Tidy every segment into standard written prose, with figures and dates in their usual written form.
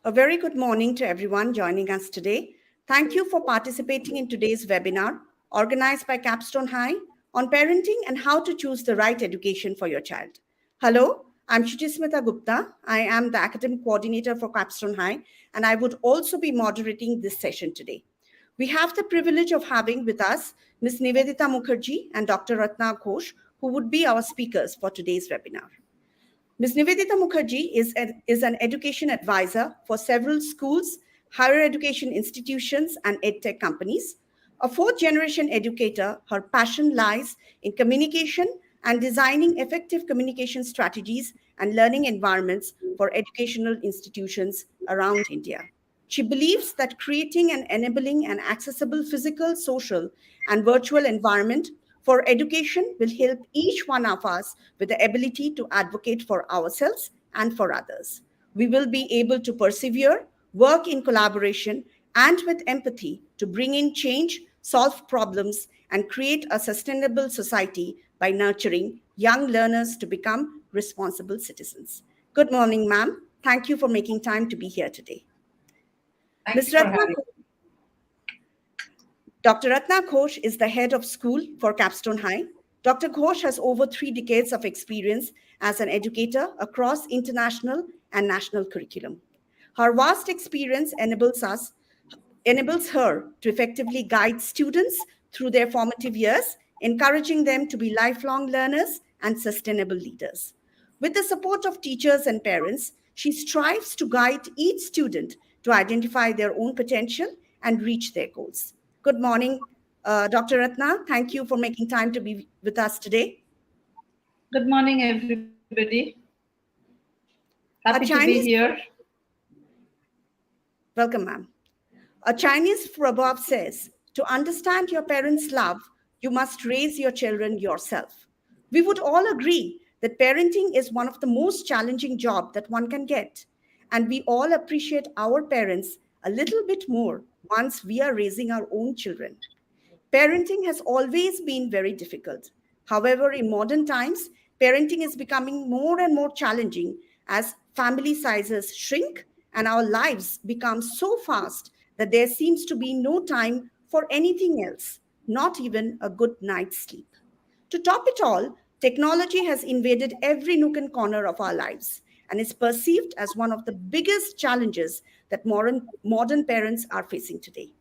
A very good morning to everyone joining us today. Thank you for participating in today's webinar organized by Capstone High on parenting and how to choose the right education for your child. Hello, I'm Shrutismita Gupta. I am the academic coordinator for Capstone High, and I would also be moderating this session today. We have the privilege of having with us Ms. Nivedita Mukherjee and Dr. Ratna Ghosh, who would be our speakers for today's webinar. Ms. Nivedita Mukherjee is an education advisor for several schools, higher education institutions, and edtech companies. A fourth-generation educator, her passion lies in communication and designing effective communication strategies and learning environments for educational institutions around India. She believes that creating and enabling an accessible physical, social, and virtual environment for education will help each one of us with the ability to advocate for ourselves and for others. We will be able to persevere, work in collaboration, and with empathy to bring in change, solve problems, and create a sustainable society by nurturing young learners to become responsible citizens. Good morning, ma'am. Thank you for making time to be here today. Thank you for having me. Dr. Ratna Ghosh is the head of school for Capstone High. Dr. Ghosh has over 3 decades of experience as an educator across international and national curriculum. Her vast experience enables her to effectively guide students through their formative years, encouraging them to be lifelong learners and sustainable leaders. With the support of teachers and parents, she strives to guide each student to identify their own potential and reach their goals. Good morning, Dr. Ratna. Thank you for making time to be with us today. Good morning, everybody. Happy to be here. Welcome, ma'am. A Chinese proverb says, to understand your parents' love, you must raise your children yourself. We would all agree that parenting is one of the most challenging jobs that one can get. And we all appreciate our parents a little bit more once we are raising our own children. Parenting has always been very difficult. However, in modern times, parenting is becoming more and more challenging as family sizes shrink and our lives become so fast that there seems to be no time for anything else, not even a good night's sleep. To top it all, technology has invaded every nook and corner of our lives and is perceived as one of the biggest challenges that modern parents are facing today.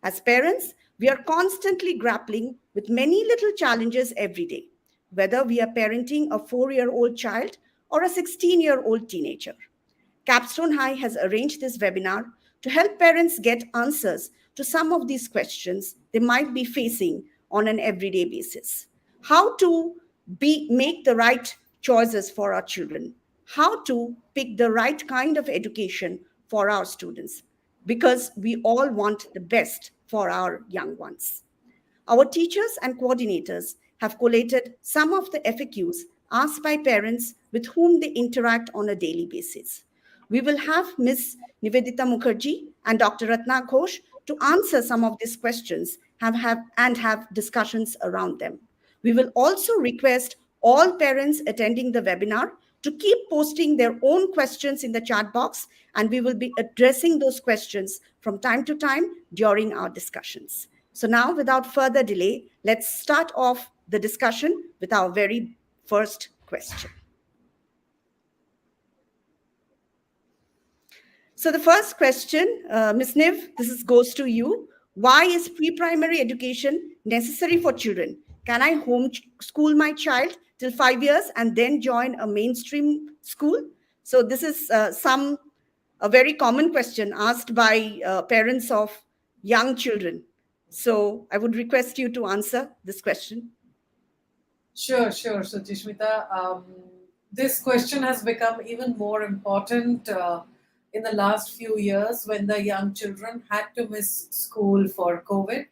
As parents, we are constantly grappling with many little challenges every day, whether we are parenting a 4-year-old child or a 16-year-old teenager. Capstone High has arranged this webinar to help parents get answers to some of these questions they might be facing on an everyday basis. How to make the right choices for our children, how to pick the right kind of education for our students, because we all want the best for our young ones. Our teachers and coordinators have collated some of the FAQs asked by parents with whom they interact on a daily basis. We will have Ms. Nivedita Mukherjee and Dr. Ratna Ghosh to answer some of these questions and have discussions around them. We will also request all parents attending the webinar to keep posting their own questions in the chat box, and we will be addressing those questions from time to time during our discussions. So now, without further delay, let's start off the discussion with our very first question. So the first question, Ms. Niv, goes to you. Why is pre-primary education necessary for children? Can I homeschool my child till 5 years and then join a mainstream school? So this is a very common question asked by parents of young children. So I would request you to answer this question. Sure, Suchishmita. This question has become even more important in the last few years when the young children had to miss school for COVID,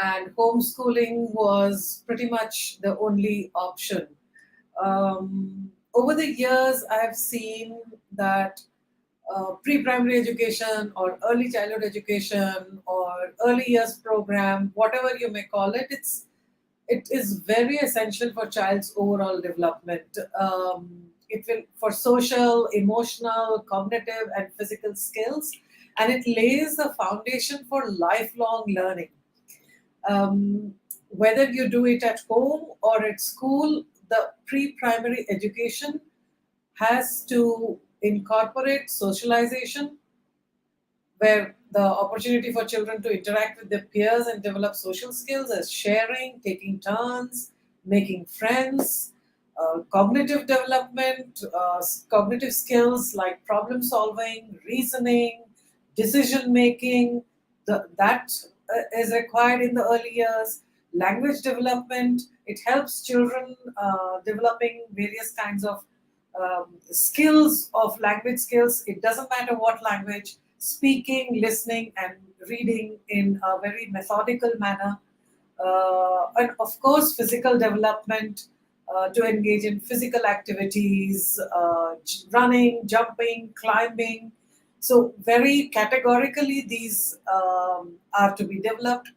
and homeschooling was pretty much the only option. Over the years, I have seen that pre-primary education or early childhood education or early years program, whatever you may call it, it is very essential for child's overall development. it will for social, emotional, cognitive, and physical skills, and it lays the foundation for lifelong learning. Whether you do it at home or at school, the pre-primary education has to incorporate socialization, where the opportunity for children to interact with their peers and develop social skills as sharing, taking turns, making friends, cognitive development, cognitive skills like problem solving, reasoning, decision making, that is required in the early years. Language development, it helps children developing various kinds of skills of language skills. It doesn't matter what language, speaking, listening, and reading in a very methodical manner. And of course, physical development, to engage in physical activities, running, jumping, climbing. So, very categorically, these are to be developed.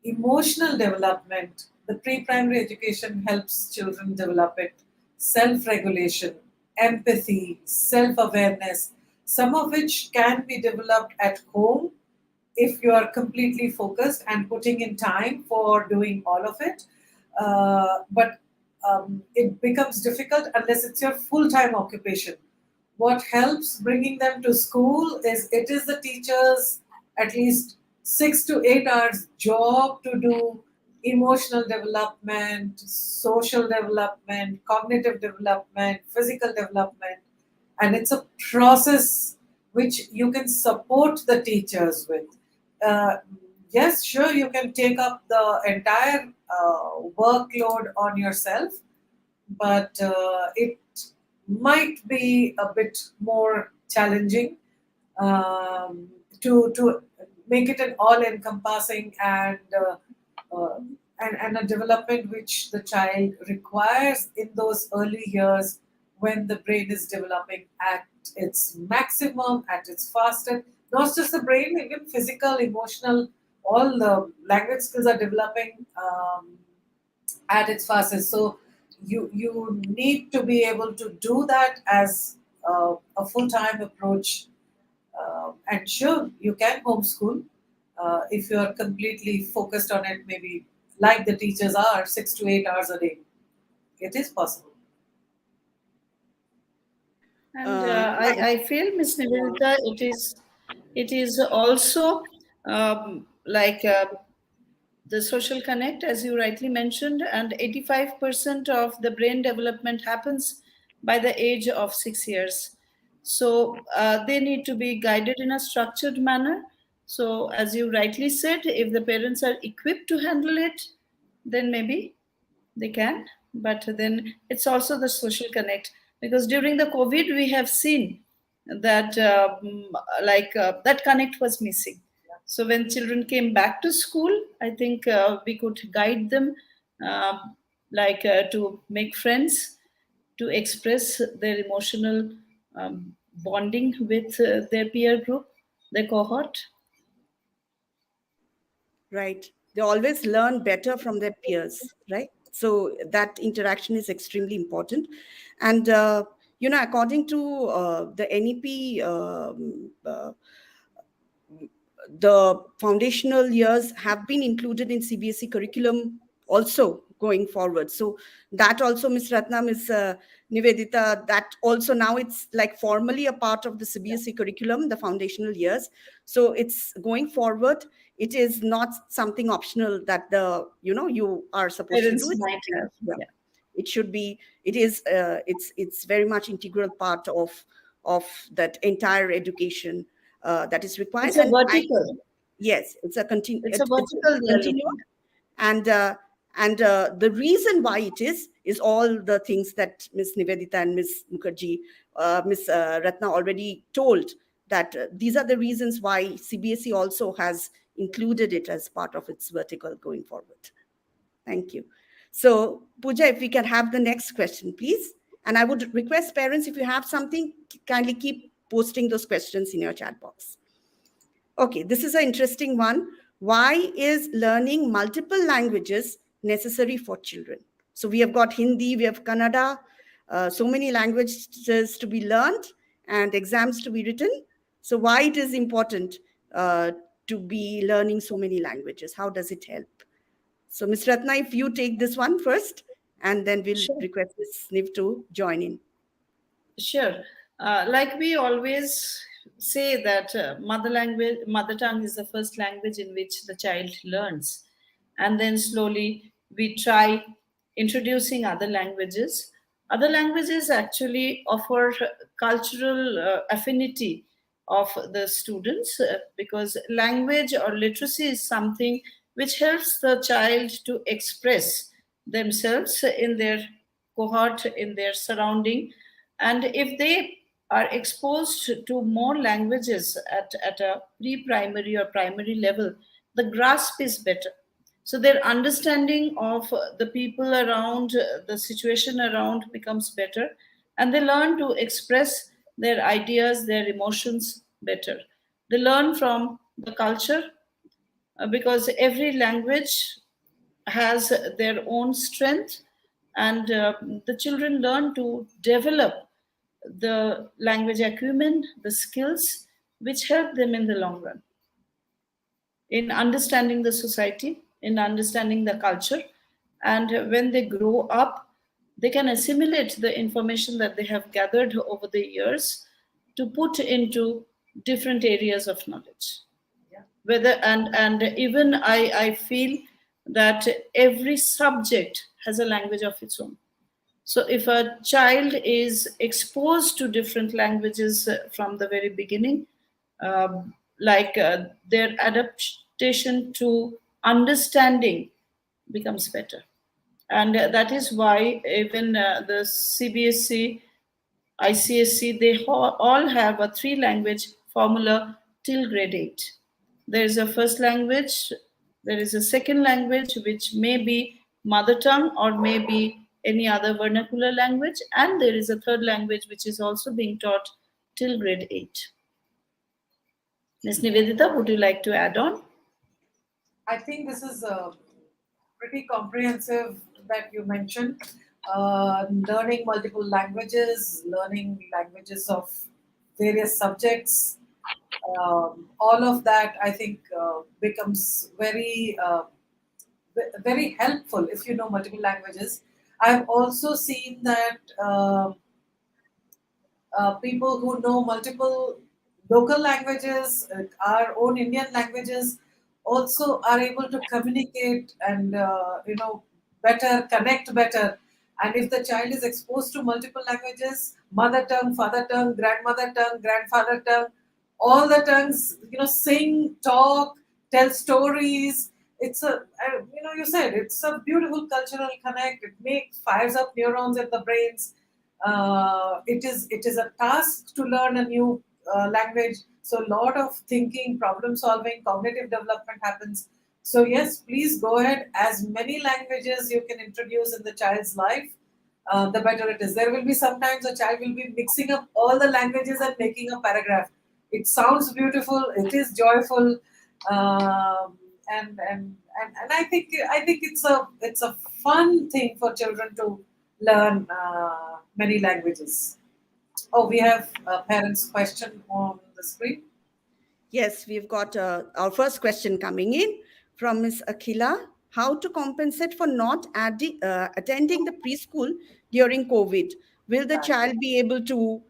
Emotional development, the pre-primary education helps children develop it. Self-regulation, empathy, self-awareness, some of which can be developed at home if you are completely focused and putting in time for doing all of it. But it becomes difficult unless it's your full-time occupation. What helps bringing them to school is it is the teacher's at least 6 to 8 hours job to do emotional development, social development, cognitive development, physical development, and it's a process which you can support the teachers with. Uh, yes, sure, you can take up the entire workload on yourself, but it might be a bit more challenging to make it an all-encompassing uh, and a development which the child requires in those early years when the brain is developing at its maximum, at its fastest. Not just the brain, even physical, emotional, all the language skills are developing at its fastest. So you need to be able to do that as a full time approach. And sure, you can homeschool if you are completely focused on it. Maybe like the teachers are 6 to 8 hours a day. It is possible. And Yeah. I feel, Miss Nivedita, it is also like the social connect, as you rightly mentioned, and 85% of the brain development happens by the age of 6 years. So they need to be guided in a structured manner. So, as you rightly said, if the parents are equipped to handle it, then maybe they can. But then it's also the social connect, because during the COVID we have seen that that connect was missing. So when children came back to school, I think we could guide them, uh, to make friends, to express their emotional bonding with their peer group, their cohort. Right. They always learn better from their peers, right? So that interaction is extremely important. And, according to the NEP, the foundational years have been included in CBSE curriculum also going forward. So that also, Ms. Ratnam, Ms. Nivedita, that also now it's like formally a part of the CBSE curriculum, the foundational years. So it's going forward. It is not something optional that you are supposed to do Parents it. might have, Yeah. yeah. It should be. It is. It's very much integral part of that entire education that is required. It's a And I vertical. yes, It's a it's vertical they are continuum. looking at. And the reason why it is all the things that Miss Nivedita and Miss Mukherjee, Miss Ratna already told, that these are the reasons why CBSE also has included it as part of its vertical going forward. Thank you. So, Pooja, if we can have the next question, please. And I would request parents, if you have something, kindly keep posting those questions in your chat box. Okay, this is an interesting one. Why is learning multiple languages necessary for children? So we have got Hindi, we have Kannada. so many languages to be learned and exams to be written. So why it is important uh, to be learning so many languages? How does it help? So, Ms. Ratna, if you take this one first, and then we'll Sure. request Ms. Sniv to join in. Sure. Like we always say that mother tongue is the first language in which the child learns. And then slowly we try introducing other languages. Other languages actually offer cultural affinity of the students because language or literacy is something which helps the child to express themselves in their cohort, in their surrounding. And if they are exposed to more languages at a pre primary or primary level, the grasp is better. So their understanding of the people around, the situation around becomes better, and they learn to express their ideas, their emotions better. They learn from the culture because every language has their own strength, and the children learn to develop the language acumen, the skills which help them in the long run in understanding the society, in understanding the culture. And when they grow up, they can assimilate the information that they have gathered over the years to put into different areas of knowledge. Whether and even I feel that every subject has a language of its own. So if a child is exposed to different languages from the very beginning, their adaptation to understanding becomes better. And that is why even the CBSC, ICSC, they all have a three language formula till grade 8. There is a first language, there is a second language, which may be mother tongue or may be any other vernacular language, and there is a third language which is also being taught till grade 8. Ms. Nivedita, would you like to add on? I think this is pretty comprehensive that you mentioned. Learning multiple languages, learning languages of various subjects, all of that I think becomes very helpful if you know multiple languages. I've also seen that people who know multiple local languages, our own Indian languages, also are able to communicate and better connect better. And if the child is exposed to multiple languages, mother tongue, father tongue, grandmother tongue, grandfather tongue, all the tongues, sing, talk, tell stories. It's you said it's a beautiful cultural connect. It makes fires up neurons in the brains. It is a task to learn a new language. So a lot of thinking, problem solving, cognitive development happens. So yes, please go ahead. As many languages you can introduce in the child's life, the better it is. There will be sometimes a child will be mixing up all the languages and making a paragraph. It sounds beautiful. It is joyful, and I think it's a fun thing for children to learn many languages. Oh, we have a parent's question on the screen. Yes, we've got our first question coming in from Ms. Akhila. How to compensate for not attending the preschool during COVID? Will the child be able to,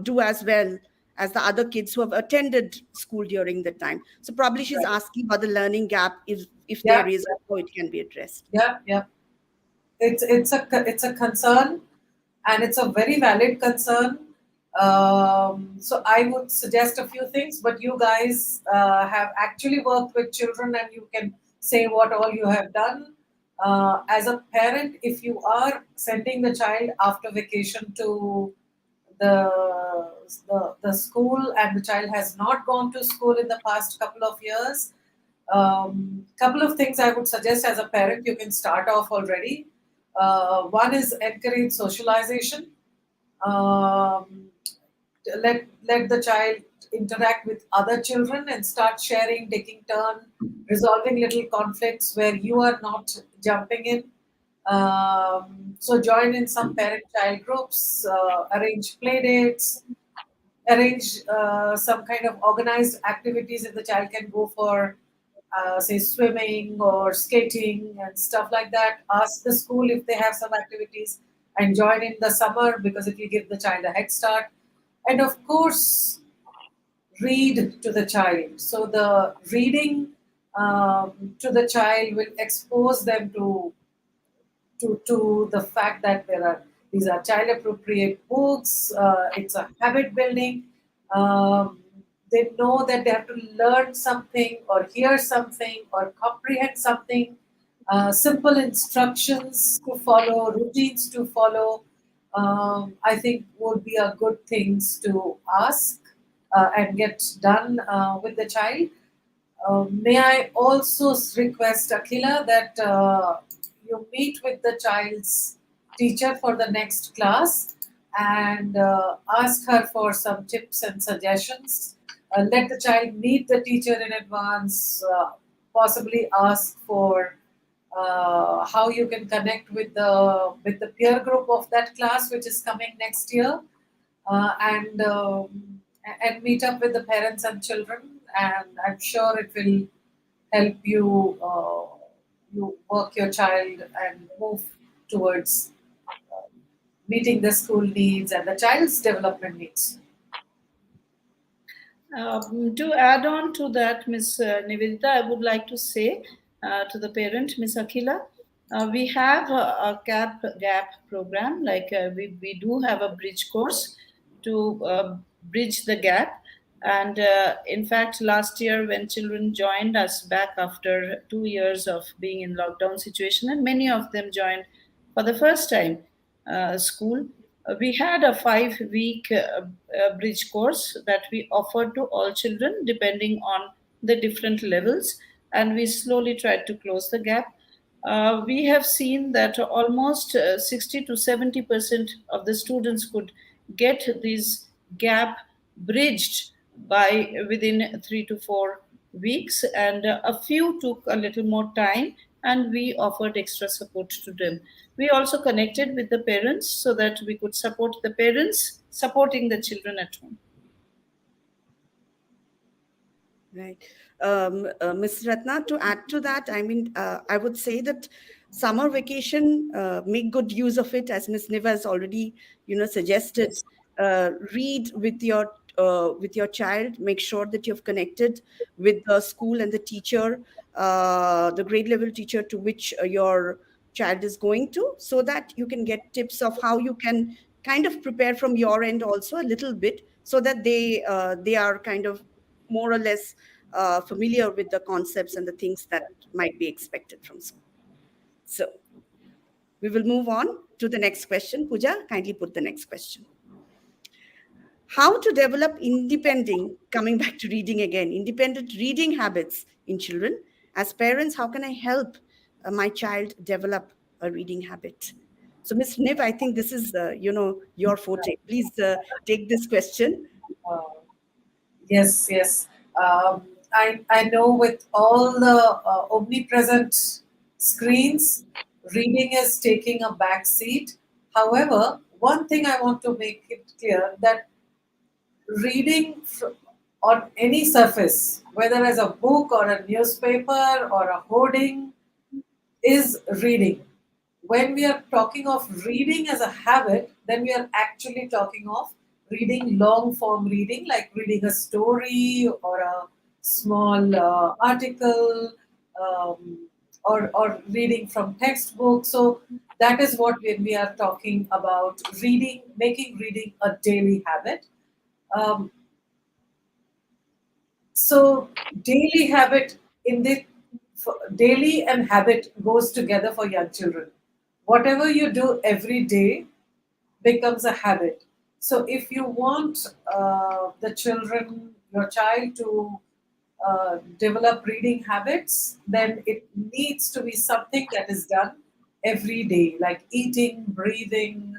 do as well as the other kids who have attended school during the time? So probably she's Right. asking about the learning gap, if there Yeah, is, how it can be addressed. yeah, yeah. It's a concern, and it's a very valid concern. So I would suggest a few things, but you guys have actually worked with children, and you can say what all you have done. As a parent, if you are sending the child after vacation to the school, and the child has not gone to school in the past couple of years, couple of things I would suggest as a parent you can start off already. One is encourage socialization. Um, let the child interact with other children and start sharing, taking turn, resolving little conflicts where you are not jumping in. So join in some parent-child groups, arrange play dates, arrange some kind of organized activities if the child can go for, say, swimming or skating and stuff like that. Ask the school if they have some activities and join in the summer because it will give the child a head start. And of course, read to the child. So the reading to the child will expose them to the fact that these are child appropriate books. It's a habit building. They know that they have to learn something or hear something or comprehend something. Simple instructions to follow, routines to follow. I think would be a good things to ask and get done with the child. May I also request, Akhila, that you meet with the child's teacher for the next class and ask her for some tips and suggestions. Let the child meet the teacher in advance, possibly ask for how you can connect with the peer group of that class which is coming next year, and meet up with the parents and children, and I'm sure it will help you work your child and move towards meeting the school needs and the child's development needs. To add on to that, Ms. Nivedita, I would like to say to the parent, Ms. Akhila, we have a gap program. Like we do have a bridge course to bridge the gap. And in fact, last year when children joined us back after 2 years of being in lockdown situation, and many of them joined for the first time school, we had a 5 week bridge course that we offered to all children depending on the different levels, and we slowly tried to close the gap. We have seen that almost 60 to 70% of the students could get this gap bridged by within 3 to 4 weeks, and a few took a little more time, and we offered extra support to them. We also connected with the parents so that we could support the parents supporting the children at home. Right. Ms. Ratna, to add to that, I mean, I would say that summer vacation, make good use of it, as Ms. Niva has already, suggested. Yes. Read with your child. Make sure that you've connected with the school and the teacher, the grade level teacher to which your child is going to, so that you can get tips of how you can kind of prepare from your end also a little bit, so that they are kind of more or less familiar with the concepts and the things that might be expected from school. So we will move on to the next question. Pooja, kindly put the next question. How to develop coming back to reading again, independent reading habits in children? As parents, how can I help my child develop a reading habit? So, Ms. Niv, I think this is, your forte. Please take this question. Uh, Yes, yes. I know with all the omnipresent screens, reading is taking a back seat. However, one thing I want to make it clear that reading on any surface, whether as a book or a newspaper or a hoarding, is reading. When we are talking of reading as a habit, then we are actually talking of reading long form reading, like reading a story or a small article, or reading from textbook. So that is what when we are talking about reading, making reading a daily habit. Um, so daily habit in the daily and habit goes together for young children. Whatever you do every day becomes a habit. So if you want your child to develop reading habits, then it needs to be something that is done every day, like eating, breathing,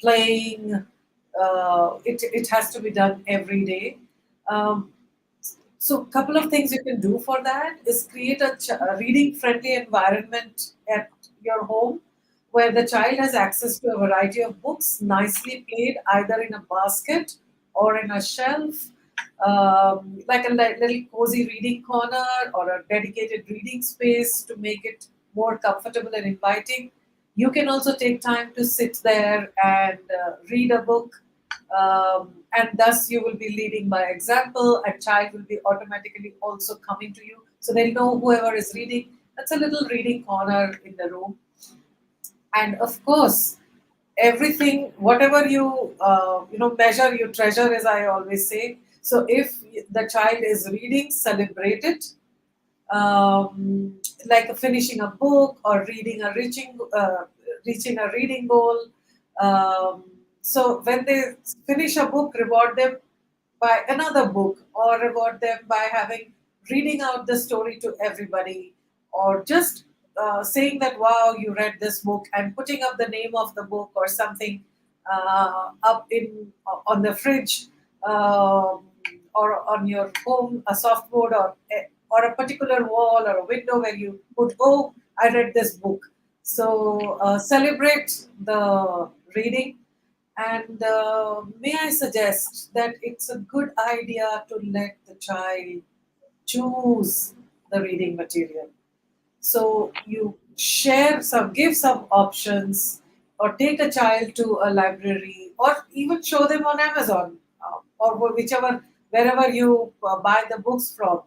playing. It has to be done every day. Um, so, a couple of things you can do for that is create a reading friendly environment at your home where the child has access to a variety of books nicely placed either in a basket or in a shelf, like a little cozy reading corner or a dedicated reading space to make it more comfortable and inviting. You can also take time to sit there and read a book, and thus you will be leading by example, and child will be automatically also coming to you. So they'll know whoever is reading. That's a little reading corner in the room. And of course, everything, whatever you measure, you treasure, as I always say. So if the child is reading, celebrate it, like finishing a book or reaching a reading goal. Um, so when they finish a book, reward them by another book, or reward them by having reading out the story to everybody, or just saying that wow, you read this book, and putting up the name of the book or something up in on the fridge, or on your home, a softboard, or a particular wall or a window where you put, oh, I read this book. So celebrate the reading. And may I suggest that it's a good idea to let the child choose the reading material. So you share some, give some options, or take a child to a library, or even show them on Amazon, or whichever, wherever you buy the books from.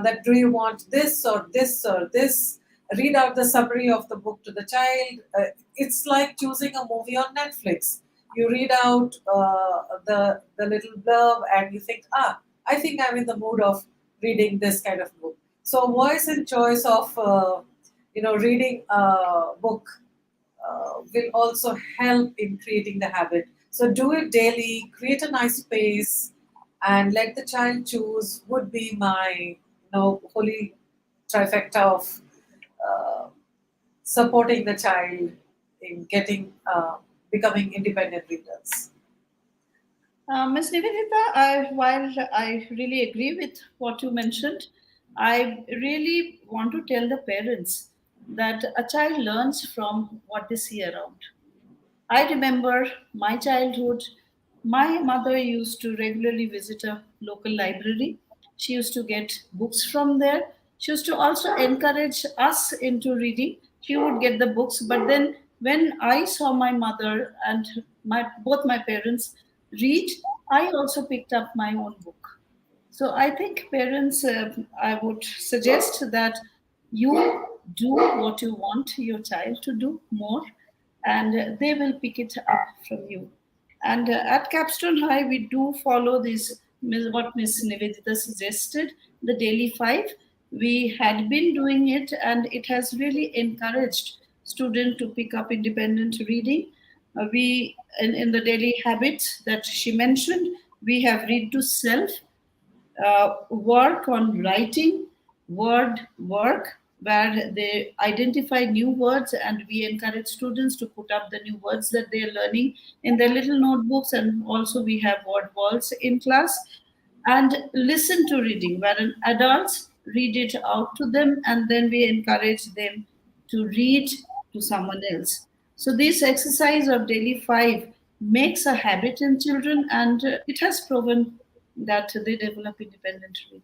That do you want this or this or this? Read out the summary of the book to the child. It's like choosing a movie on Netflix. You read out the little blurb, and you think, I think I'm in the mood of reading this kind of book. So voice and choice of reading a book will also help in creating the habit. So do it daily, create a nice space, and let the child choose. Would be my holy trifecta of uh, supporting the child in getting becoming independent readers. Ms. Nivedita, while I really agree with what you mentioned, I really want to tell the parents that a child learns from what they see around. I remember my childhood. My mother used to regularly visit a local library. She used to get books from there. She used to also encourage us into reading. She would get the books, but then when I saw my mother and both my parents read, I also picked up my own book. So I think parents, I would suggest that you do what you want your child to do more, and they will pick it up from you. And at Capstone High, we do follow this, what Miss Nivedita suggested, the daily five. We had been doing it, and it has really encouraged students to pick up independent reading. In the daily habits that she mentioned, we have read to self, work on writing, word work, where they identify new words, and we encourage students to put up the new words that they are learning in their little notebooks. And also we have word walls in class. And listen to reading, wherein adults read it out to them, and then we encourage them to read to someone else. So this exercise of daily five makes a habit in children, and it has proven that they develop independent reading.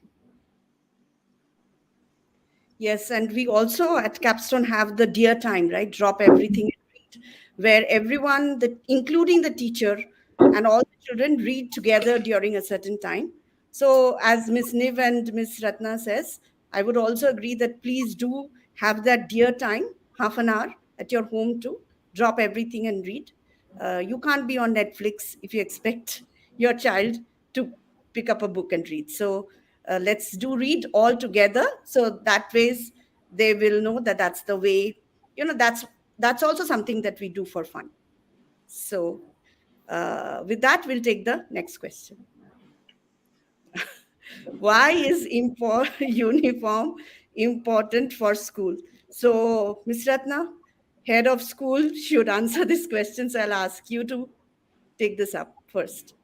Yes, and we also at Capstone have the dear time, right? Drop everything and read, where everyone, including the teacher and all the children, read together during a certain time. So, as Miss Niv and Miss Ratna says, I would also agree that please do have that dear time, half an hour at your home to drop everything and read. You can't be on Netflix if you expect your child to pick up a book and read. So, let's do read all together, so that ways they will know that that's the way, that's also something that we do for fun. So with that, we'll take the next question. Why is uniform important for school? So Ms. Ratna, head of school, should answer this question, so I'll ask you to take this up first.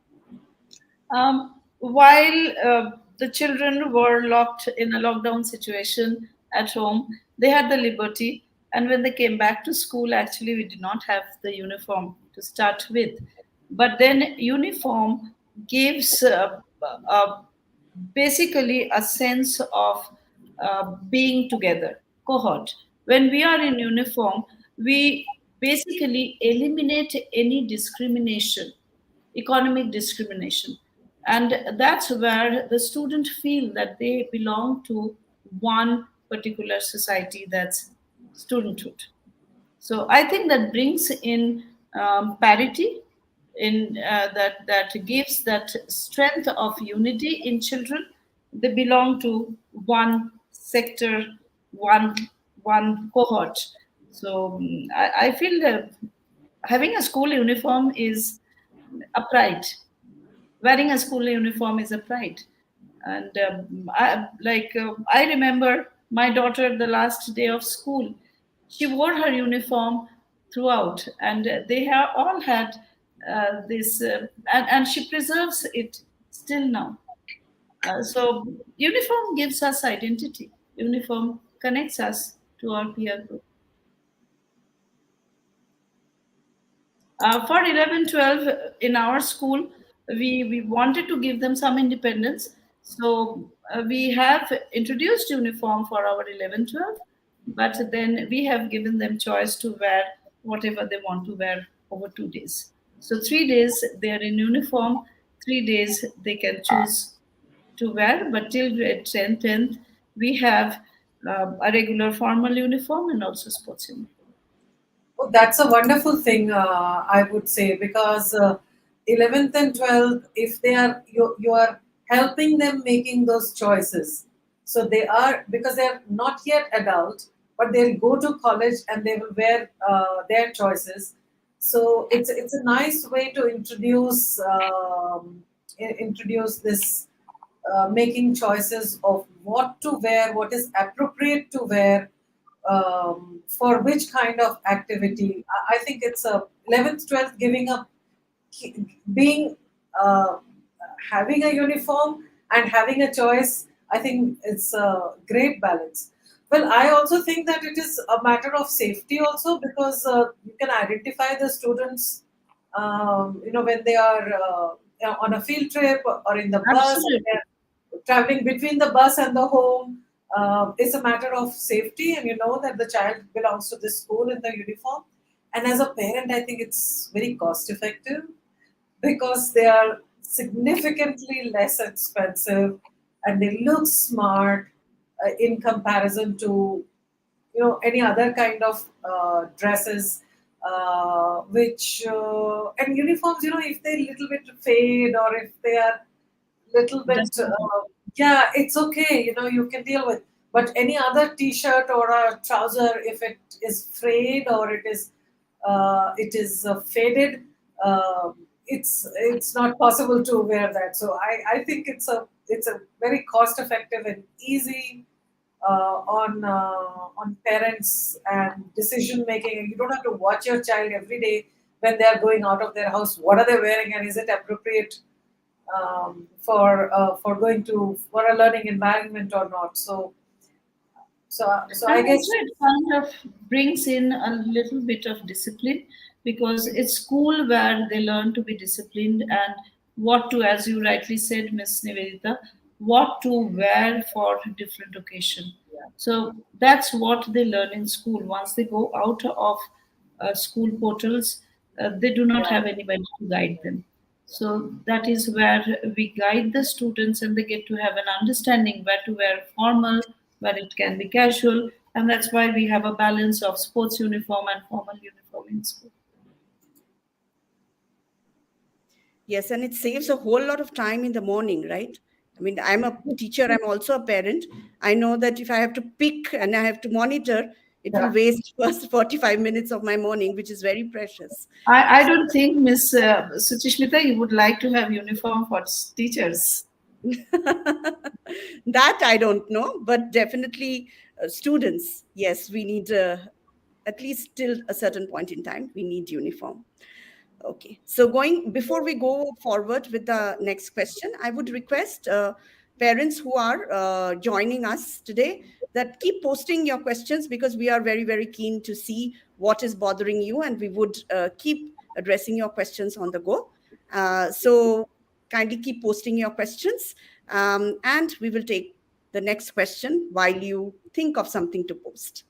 While the children were locked in a lockdown situation at home, they had the liberty, And when they came back to school, actually, we did not have the uniform to start with. But then, uniform gives basically a sense of being together, cohort. When we are in uniform, we basically eliminate any discrimination, economic discrimination. And that's where the student feel that they belong to one particular society, that's studenthood. So I think that brings in parity, in that gives that strength of unity in children. They belong to one sector, one one cohort. So I feel that having a school uniform is a pride. Wearing a school uniform is a pride. And I remember my daughter the last day of school. She wore her uniform throughout, and they have all had this, and she preserves it still now. So uniform gives us identity. Uniform connects us to our peer group. For 11, 12 in our school, we wanted to give them some independence. So we have introduced uniform for our 11, 12, but then we have given them choice to wear whatever they want to wear over 2 days. So 3 days they are in uniform, 3 days they can choose to wear, but till grade 10, 10th, we have a regular formal uniform and also sports uniform. Oh, that's a wonderful thing, I would say, because 11th and 12th, if they are you are helping them making those choices. So they are, because they are not yet adult, but they'll go to college and they will wear their choices. So it's a nice way to introduce this making choices of what to wear, what is appropriate to wear, for which kind of activity. I think it's a 11th, 12th giving up, being having a uniform and having a choice. I think it's a great balance. Well, I also think that it is a matter of safety also, because you can identify the students, when they are on a field trip or in the bus, and Absolutely. they're traveling between the bus and the home. It's a matter of safety, and you know that the child belongs to this school in the uniform. And as a parent, I think it's very cost effective, because they are significantly less expensive and they look smart in comparison to any other kind of dresses, which and uniforms, if they little bit fade, or if they are little bit, That's right. yeah, it's okay, you can deal with. But any other t-shirt or a trouser, if it is frayed or it is faded, it's not possible to wear that. So I think it's a very cost effective and easy on parents and decision making. You don't have to watch your child every day when they are going out of their house. What are they wearing, and is it appropriate for going to for a learning environment or not? So I And guess. also, it kind of brings in a little bit of discipline, because it's school where they learn to be disciplined and what to, as you rightly said, Miss Nivedita, what to wear for different occasion. So that's what they learn in school. Once they go out of school portals, they do not have anybody to guide them. So that is where we guide the students, and they get to have an understanding where to wear formal, where it can be casual, and that's why we have a balance of sports uniform and formal uniform in school. Yes, and it saves a whole lot of time in the morning, right? I mean, I'm a teacher, I'm also a parent. I know that if I have to pick and I have to monitor, it will Yeah. waste first 45 minutes of my morning, which is very precious. I So don't think, Miss Suchishmita, you would like to have uniform for teachers. that I don't know, but definitely students, yes, we need at least till a certain point in time, we need uniform. Okay, so going before we go forward with the next question, I would request parents who are joining us today, that keep posting your questions, because we are very, very keen to see what is bothering you, and we would keep addressing your questions on the go. So kindly keep posting your questions, and we will take the next question while you think of something to post.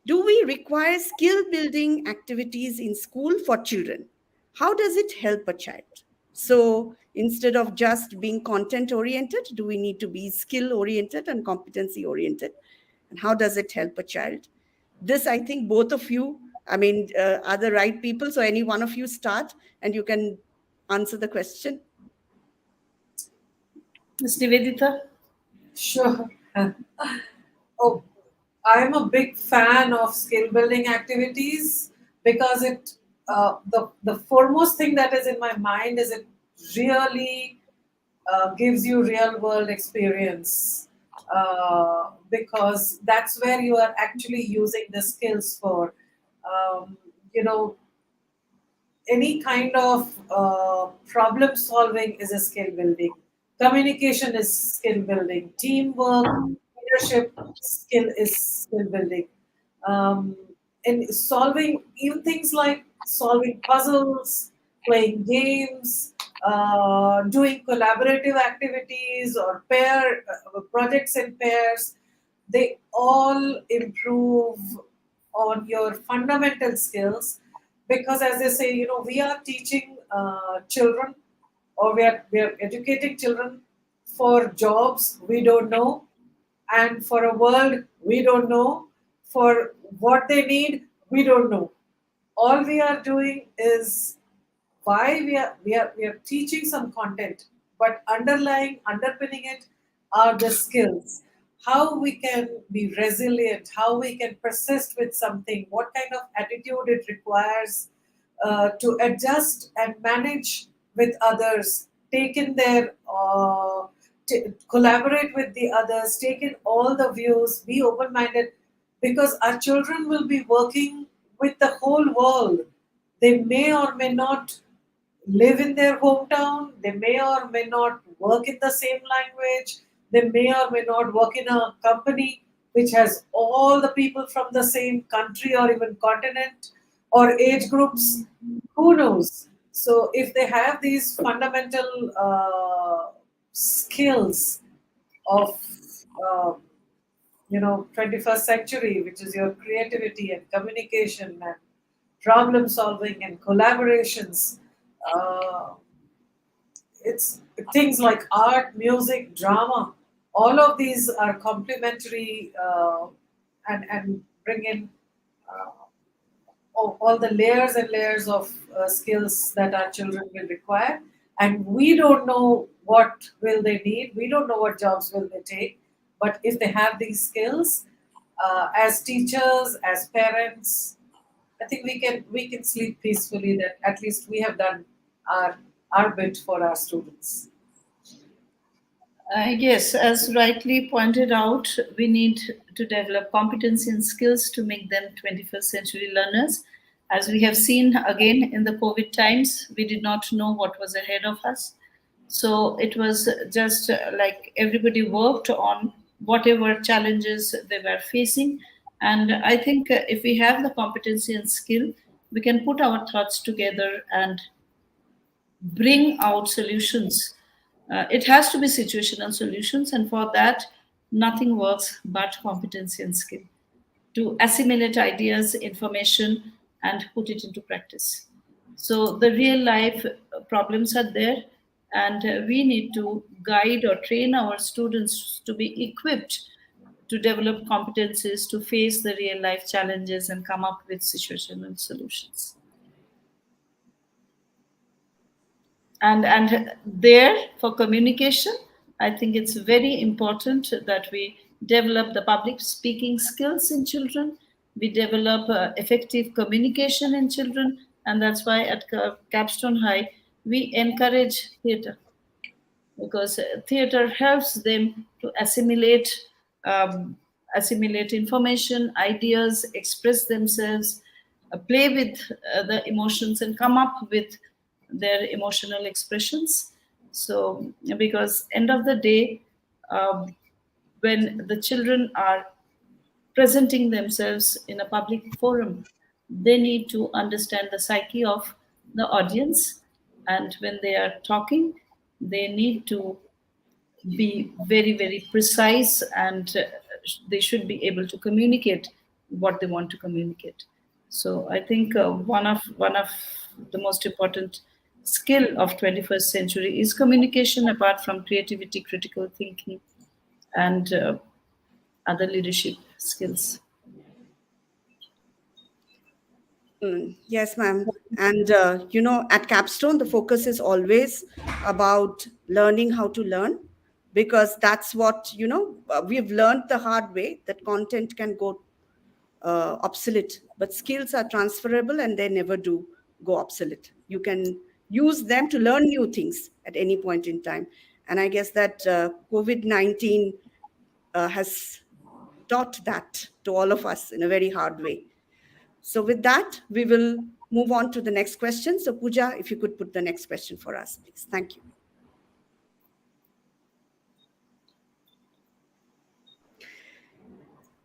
Do we require skill building activities in school for children? How does it help a child? So instead of just being content oriented, do we need to be skill oriented and competency oriented? And how does it help a child? This, I think, both of you, are the right people. So any one of you start and you can answer the question. Ms. Nivedita? Sure. Oh, I'm a big fan of skill building activities because the foremost thing that is in my mind is it really gives you real world experience, because that's where you are actually using the skills for. Um, you know, any kind of problem solving is a skill building. Communication is skill building. Teamwork, leadership skill is skill building. Um, and solving even things like solving puzzles, playing games, doing collaborative activities or pair projects in pairs, they all improve on your fundamental skills, because as they say, we are teaching children, or we are educating children for jobs we don't know, and for a world we don't know, for what they need we don't know. All we are doing is, why we are teaching some content, but underpinning it are the skills. How we can be resilient, how we can persist with something, what kind of attitude it requires to adjust and manage with others, take in their collaborate with the others, take in all the views, be open minded, because our children will be working with the whole world. They may or may not live in their hometown, they may or may not work in the same language, they may or may not work in a company which has all the people from the same country or even continent or age groups. Who knows? So, if they have these fundamental skills of uh, 21st century, which is your creativity and communication and problem solving and collaborations, uh, it's things like art, music, drama, all of these are complementary, and bring in uh, all the layers and layers of skills that our children will require. And we don't know what will they need, we don't know what jobs will they take, but if they have these skills, as teachers, as parents, I think we can sleep peacefully that at least we have done our our bit for our students. Yes, as rightly pointed out, we need to develop competency and skills to make them 21st century learners. As we have seen again in the COVID times, we did not know what was ahead of us. So it was just like everybody worked on whatever challenges they were facing. And I think if we have the competency and skill, we can put our thoughts together and bring out solutions. It has to be situational solutions, and for that, nothing works but competency and skill to assimilate ideas, information, and put it into practice. So the real life problems are there, and we need to guide or train our students to be equipped to develop competencies to face the real life challenges and come up with situational solutions. And there for communication, I think it's very important that we develop the public speaking skills in children, we develop effective communication in children, and that's why at Capstone High we encourage theater, because theater helps them to um, assimilate information, ideas, express themselves, play with the emotions, and come up with their emotional expressions. So, because end of the day, um, when the children are presenting themselves in a public forum, they need to understand the psyche of the audience, and when they are talking, they need to be very, very precise, and they should be able to communicate what they want to communicate. So I think one of the most important skill of 21st century is communication, apart from creativity, critical thinking, and other leadership skills. Yes, ma'am. And, at Capstone, the focus is always about learning how to learn, because that's what, we've learned the hard way that content can go obsolete, but skills are transferable and they never do go obsolete. You can use them to learn new things at any point in time. And I guess that COVID 19 has taught that to all of us in a very hard way. So, with that, we will move on to the next question. So, Pooja, if you could put the next question for us, please. Thank you.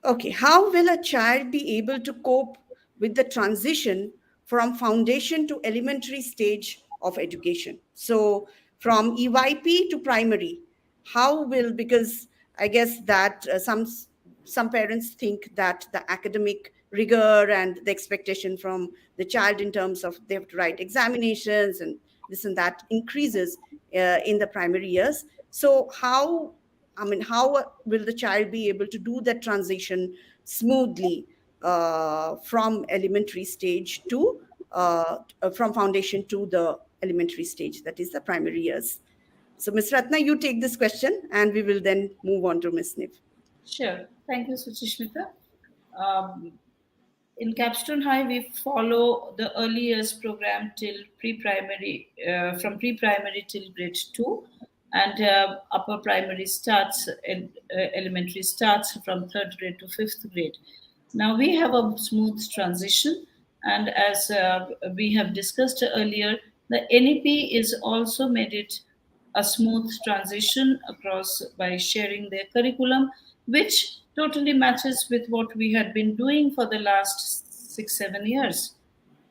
Okay, how will a child be able to cope with the transition from foundation to elementary stage of education? So, from EYP to primary, how will, because I guess that some parents think that the academic rigor and the expectation from the child in terms of they have to write examinations and this and that increases in the primary years. So, how will the child be able to do that transition smoothly from elementary stage to from foundation to the elementary stage, that is the primary years? So, Ms. Ratna, you take this question, and we will then move on to Ms. Niv. Sure. Thank you, Suchishmita. Um, in Capstone High, we follow the early years program till pre-primary, from pre-primary till grade 2, and upper primary starts, and elementary starts from third grade to fifth grade. Now we have a smooth transition, and as we have discussed earlier, the NEP is also made it a smooth transition across by sharing their curriculum, which totally matches with what we had been doing for the last 6 7 years.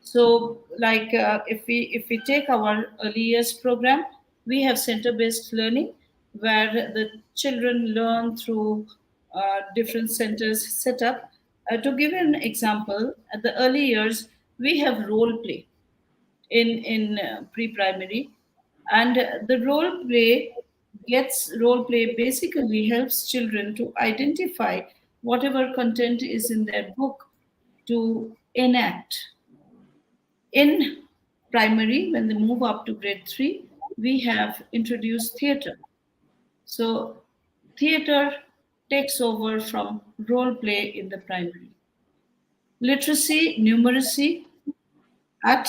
So, like if we take our early years program, we have center-based learning where the children learn through different centers set up. To give an example, at the early years, we have role play in pre-primary, and the role play basically helps children to identify whatever content is in their book to enact. In primary, when they move up to grade 3, we have introduced theater. So theater takes over from role play in the primary. Literacy, numeracy, at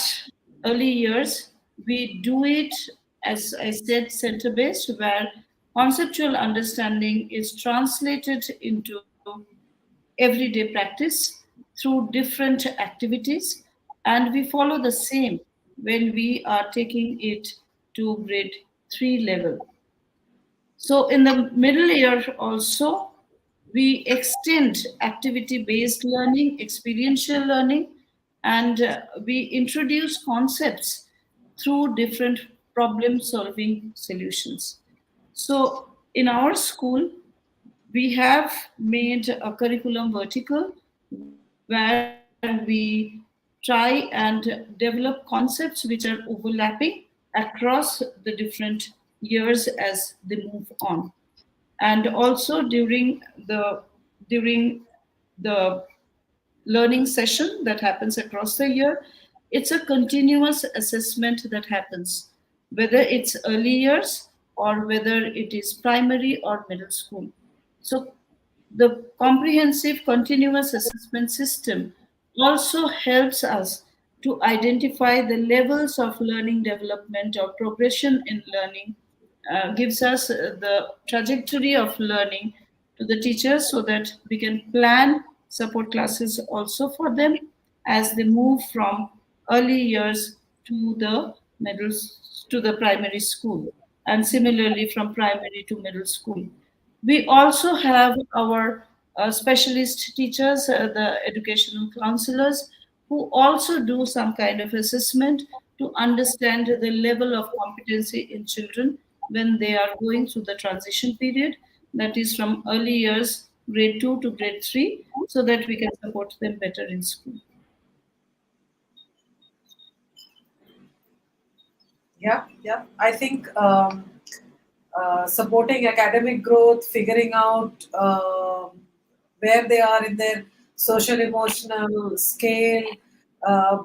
early years, we do it, as I said, center based, where conceptual understanding is translated into everyday practice through different activities, and we follow the same when we are taking it to grade 3 level. So in the middle year also, we extend activity-based learning, experiential learning, and we introduce concepts through different problem-solving solutions. So in our school, we have made a curriculum vertical where we try and develop concepts which are overlapping across the different years as they move on. And also during the learning session that happens across the year, it's a continuous assessment that happens, whether it's early years or whether it is primary or middle school. So the comprehensive continuous assessment system also helps us to identify the levels of learning development or progression in learning, gives us the trajectory of learning to the teachers so that we can plan support classes also for them as they move from early years to the middle to the primary school. and similarly from primary to middle school. We also have our specialist teachers, the educational counselors, who also do some kind of assessment to understand the level of competency in children when they are going through the transition period, that is from early years, grade 2 to grade 3, so that we can support them better in school. Yeah, yeah. I think supporting academic growth, figuring out where they are in their social emotional scale. Uh,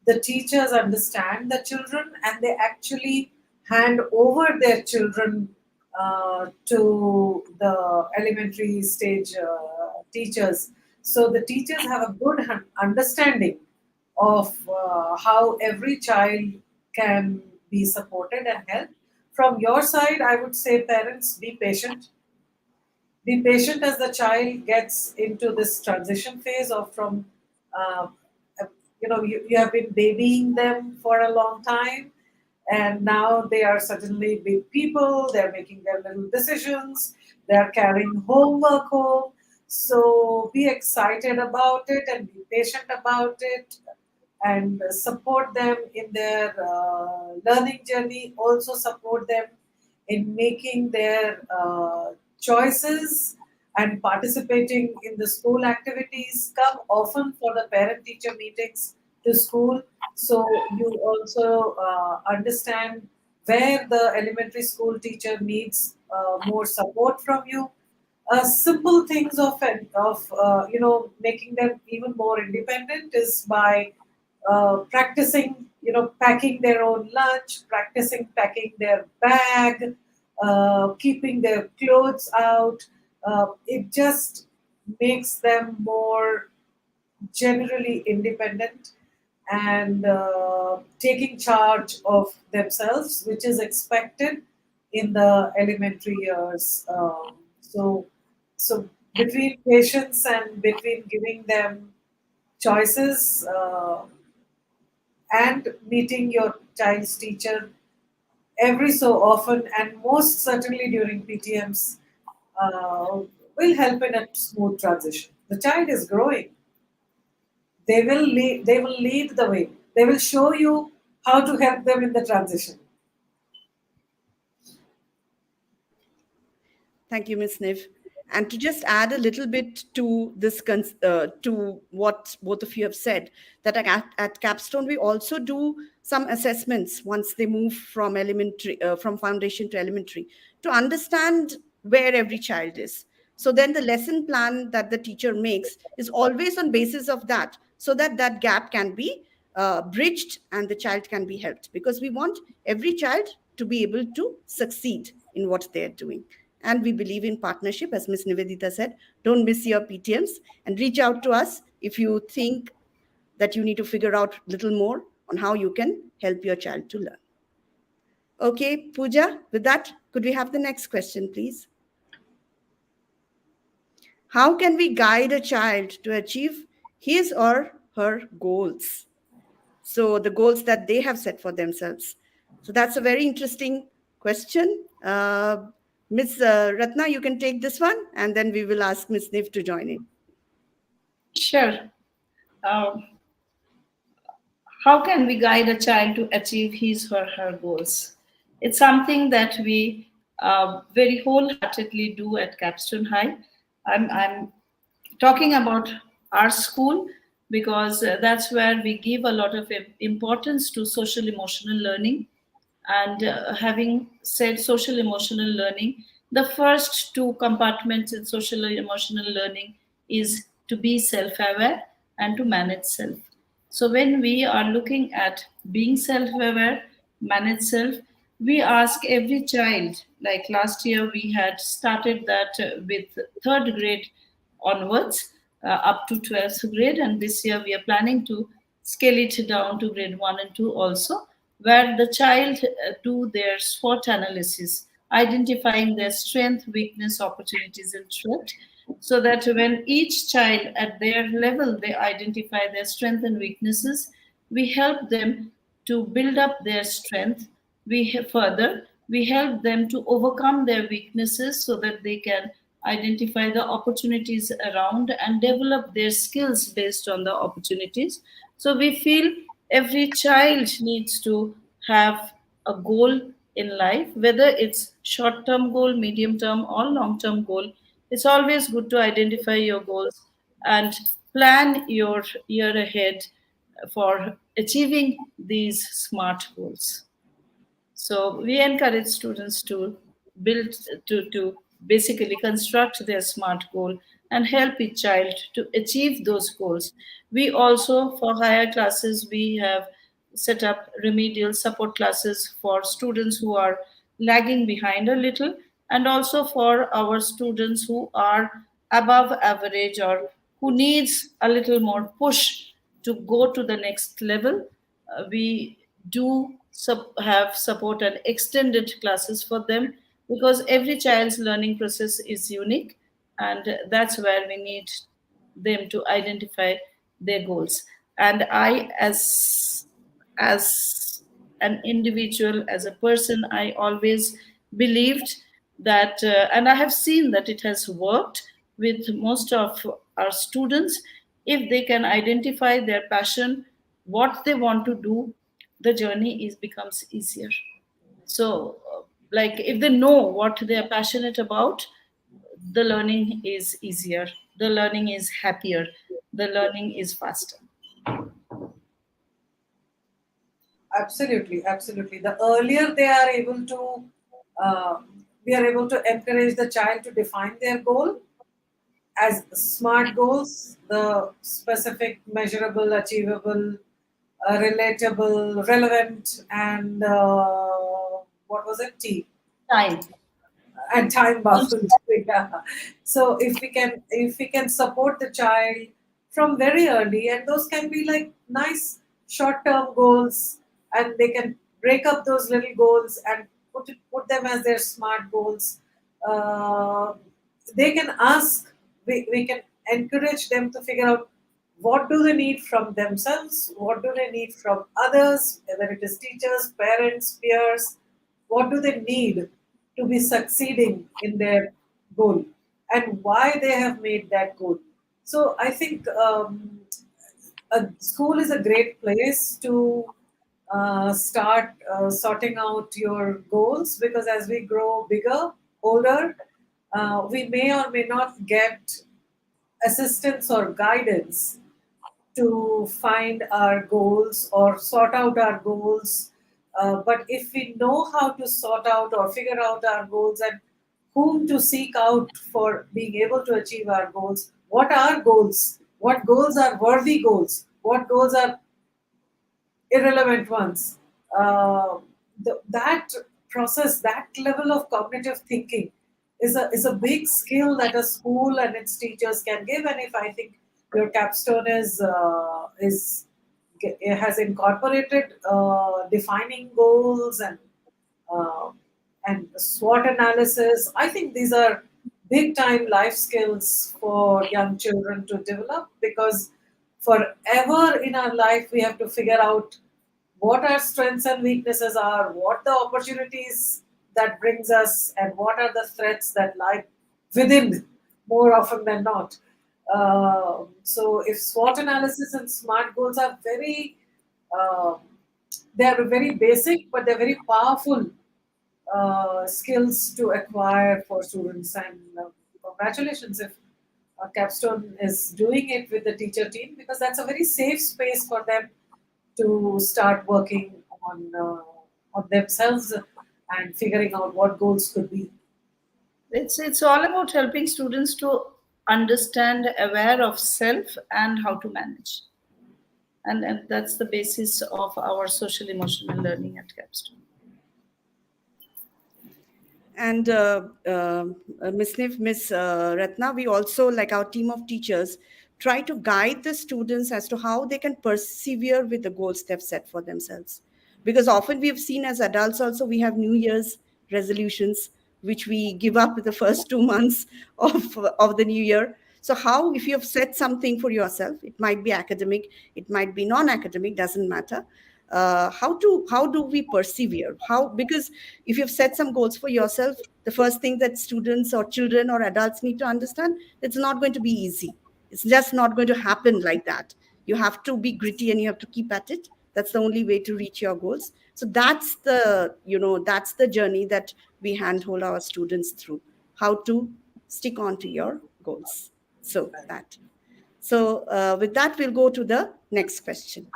the teachers understand the children and they actually hand over their children to the elementary stage teachers. So the teachers have a good understanding of how every child can be supported and helped. From your side, I would say, parents, be patient. Be patient as the child gets into this transition phase of from, uh, you have been babying them for a long time, and now they are suddenly big people. They're making their little decisions. They're carrying homework home. So be excited about it and be patient about it and support them in their learning journey, also support them in making their choices and participating in the school activities. Come often for the parent teacher meetings to school so you also understand where the elementary school teacher needs more support from you. Simple things of making them even more independent is by practicing packing their own lunch, practicing packing their bag, keeping their clothes out. It just makes them more generally independent and taking charge of themselves, which is expected in the elementary years. So between patience and between giving them choices and meeting your child's teacher every so often, and most certainly during PTMs, uh, will help in a smooth transition. The child is growing. They will lead the way. They will show you how to help them in the transition. Thank you, Ms. Niv. And to just add a little bit to this, to what both of you have said, that at Capstone we also do some assessments once they move from elementary, from foundation to elementary, to understand where every child is. So then the lesson plan that the teacher makes is always on basis of that, so that that gap can be bridged and the child can be helped, because we want every child to be able to succeed in what they're doing. And we believe in partnership, as Ms. Nivedita said. Don't miss your PTMs and reach out to us if you think that you need to figure out a little more on how you can help your child to learn. Okay, Pooja, with that, could we have the next question, please? How can we guide a child to achieve his or her goals? So, the goals that they have set for themselves. So, that's a very interesting question. Ms. Ratna, you can take this one, and then we will ask Ms. Niv to join in. Sure. Um, how can we guide a child to achieve his or her goals? It's something that we very wholeheartedly do at Capstone High. I'm talking about our school because that's where we give a lot of importance to social emotional learning. And having said social emotional learning, the first two compartments in social emotional learning is to be self aware and to manage self. So, when we are looking at being self aware, manage self, we ask every child, like last year we had started that with third grade onwards up to 12th grade, and this year we are planning to scale it down to grade 1 and 2 also, where the child do their SWOT analysis, identifying their strength, weakness, opportunities, and threat, so that when each child at their level they identify their strength and weaknesses, we help them to build up their strength. We further We help them to overcome their weaknesses so that they can identify the opportunities around and develop their skills based on the opportunities. So we feel every child needs to have a goal in life, whether it's short term goal, medium term, or long term goal. It's always good to identify your goals and plan your year ahead for achieving these smart goals. So we encourage students to build to basically construct their smart goal and help each child to achieve those goals. We also, for higher classes, we have set up remedial support classes for students who are lagging behind a little, and also for our students who are above average or who needs a little more push to go to the next level. We do have support and extended classes for them, because every child's learning process is unique, and that's where we need them to identify their goals. And I, as an individual, as a person, I always believed that, and I have seen that it has worked with most of our students. If they can identify their passion, what they want to do, the journey is becomes easier. So, like if they know what they are passionate about, the learning is easier, the learning is happier, the learning is faster. Absolutely, absolutely. The earlier they are able to, uh, we are able to encourage the child to define their goal as SMART goals, the specific, measurable, achievable, relatable, relevant, and what was it? T, Time. and time bound. Yeah. So if we can support the child from very early, and those can be like nice short term goals, and they can break up those little goals and put them as their smart goals. uh, they can ask, we can encourage them to figure out what do they need from themselves, what do they need from others, whether it is teachers, parents, peers, what do they need to be succeeding in their goal, and why they have made that goal. So I think a school is a great place to start sorting out your goals, because as we grow bigger, older, we may or may not get assistance or guidance to find our goals or sort out our goals. But if we know how to sort out or figure out our goals and whom to seek out for being able to achieve our goals, what are goals? What goals are worthy goals? What goals are irrelevant ones? Uh, that process, that level of cognitive thinking is a big skill that a school and its teachers can give. And if I think your capstone has incorporated defining goals uh, and SWOT analysis, I think these are big time life skills for young children to develop, because forever in our life we have to figure out what our strengths and weaknesses are, what the opportunities that brings us, and what are the threats that lie within more often than not. So if SWOT analysis and SMART goals are uh, they are very basic, but they're very powerful skills to acquire for students. And congratulations if Capstone is doing it with the teacher team, because that's a very safe space for them to start working on themselves and figuring out what goals could be. It's all about helping students to understand, aware of self and how to manage. And that's the basis of our social emotional learning at Capstone. And Miss Ratna, we also, like our team of teachers, try to guide the students as to how they can persevere with the goals they've set for themselves. Because often we've seen as adults also, we have New Year's resolutions, which we give up the first 2 months of the new year. So how, if you have set something for yourself, it might be academic, it might be non-academic, doesn't matter. how do we persevere, how, because if you've set some goals for yourself, the first thing that students or children or adults need to understand, it's not going to be easy. It's just not going to happen like that. You have to be gritty and you have to keep at it. That's the only way to reach your goals. So that's the, that's the journey that we handhold our students through, how to stick on to your goals. So that. So with that, we'll go to the next question.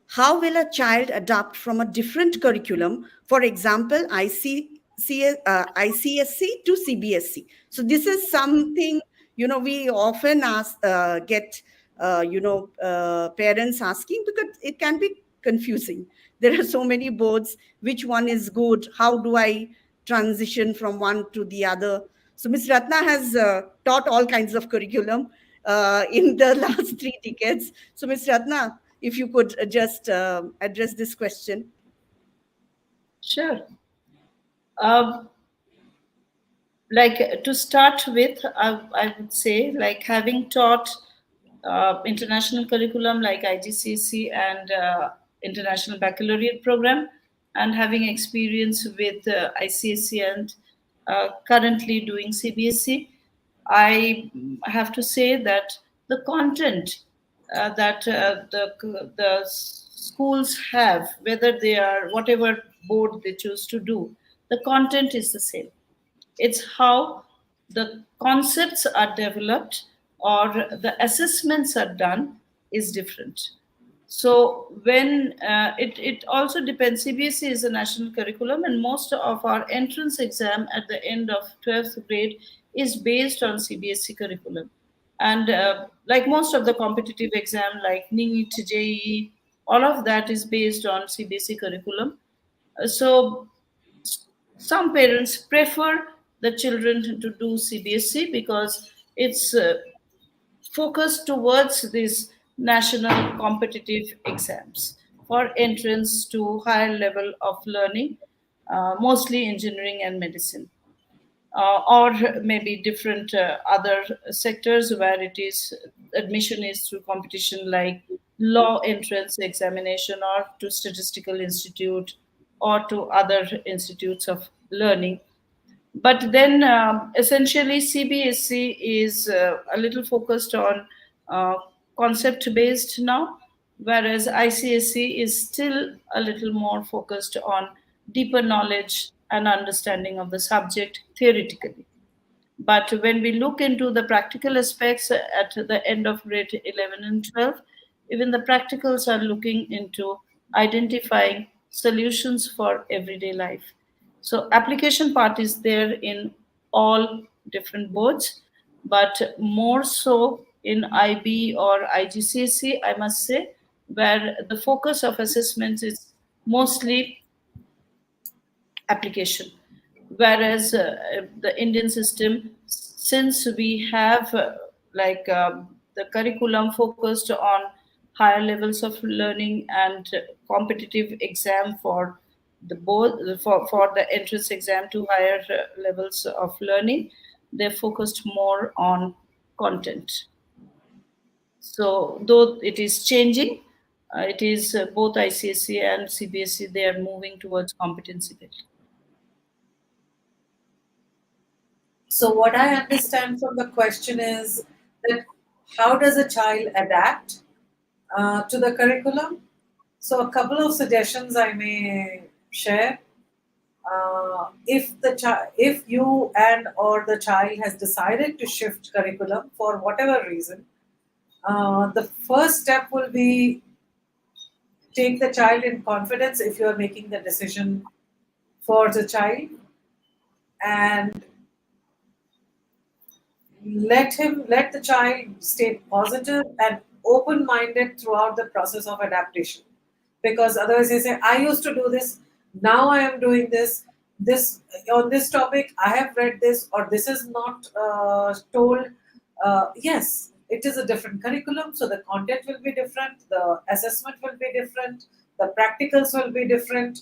How will a child adapt from a different curriculum, for example, ICSC to CBSC? So this is something, we often get parents asking, because it can be confusing. There are so many boards. Which one is good? How do I transition from one to the other? So Ms. Ratna has taught all kinds of curriculum in the last 3 decades. So Ms. Ratna, if you could just address this question. Sure. Um, like to start with, I would say, like having taught international curriculum like IGCSE and international baccalaureate program, and having experience with ICSE and currently doing CBSE, I have to say that the content that the schools have, whether they are whatever board they choose to do, the content is the same. It's how the concepts are developed or the assessments are done is different. So when it also depends, CBSE is a national curriculum, and most of our entrance exam at the end of 12th grade is based on CBSE curriculum. And like most of the competitive exam like NEET, JEE, all of that is based on CBSE curriculum. So some parents prefer the children to do CBSE because it's focused towards these national competitive exams for entrance to higher level of learning, mostly engineering and medicine, or maybe different other sectors where it is admission is through competition like law entrance examination or to statistical institute or to other institutes of learning. But then essentially CBSE is a little focused on concept based now, whereas ICSE is still a little more focused on deeper knowledge and understanding of the subject theoretically. But when we look into the practical aspects at the end of grade 11 and 12, even the practicals are looking into identifying solutions for everyday life. So application part is there in all different boards, but more so in IB or IGCSE, I must say, where the focus of assessments is mostly application. Whereas the Indian system, since we have the curriculum focused on higher levels of learning and competitive exam for the both for the entrance exam to higher levels of learning, they're focused more on content. So though it is changing, it is both ICSE and CBSE, they are moving towards competency based. So, what I understand from the question is that how does a child adapt to the curriculum? So, a couple of suggestions I may share. If you and or the child has decided to shift curriculum for whatever reason, the first step will be take the child in confidence if you are making the decision for the child, and let the child stay positive and open minded throughout the process of adaptation, because otherwise they say I used to do this, now I am doing this on this topic I have read this, or this is not told. Yes, it is a different curriculum, so the content will be different, the assessment will be different, the practicals will be different.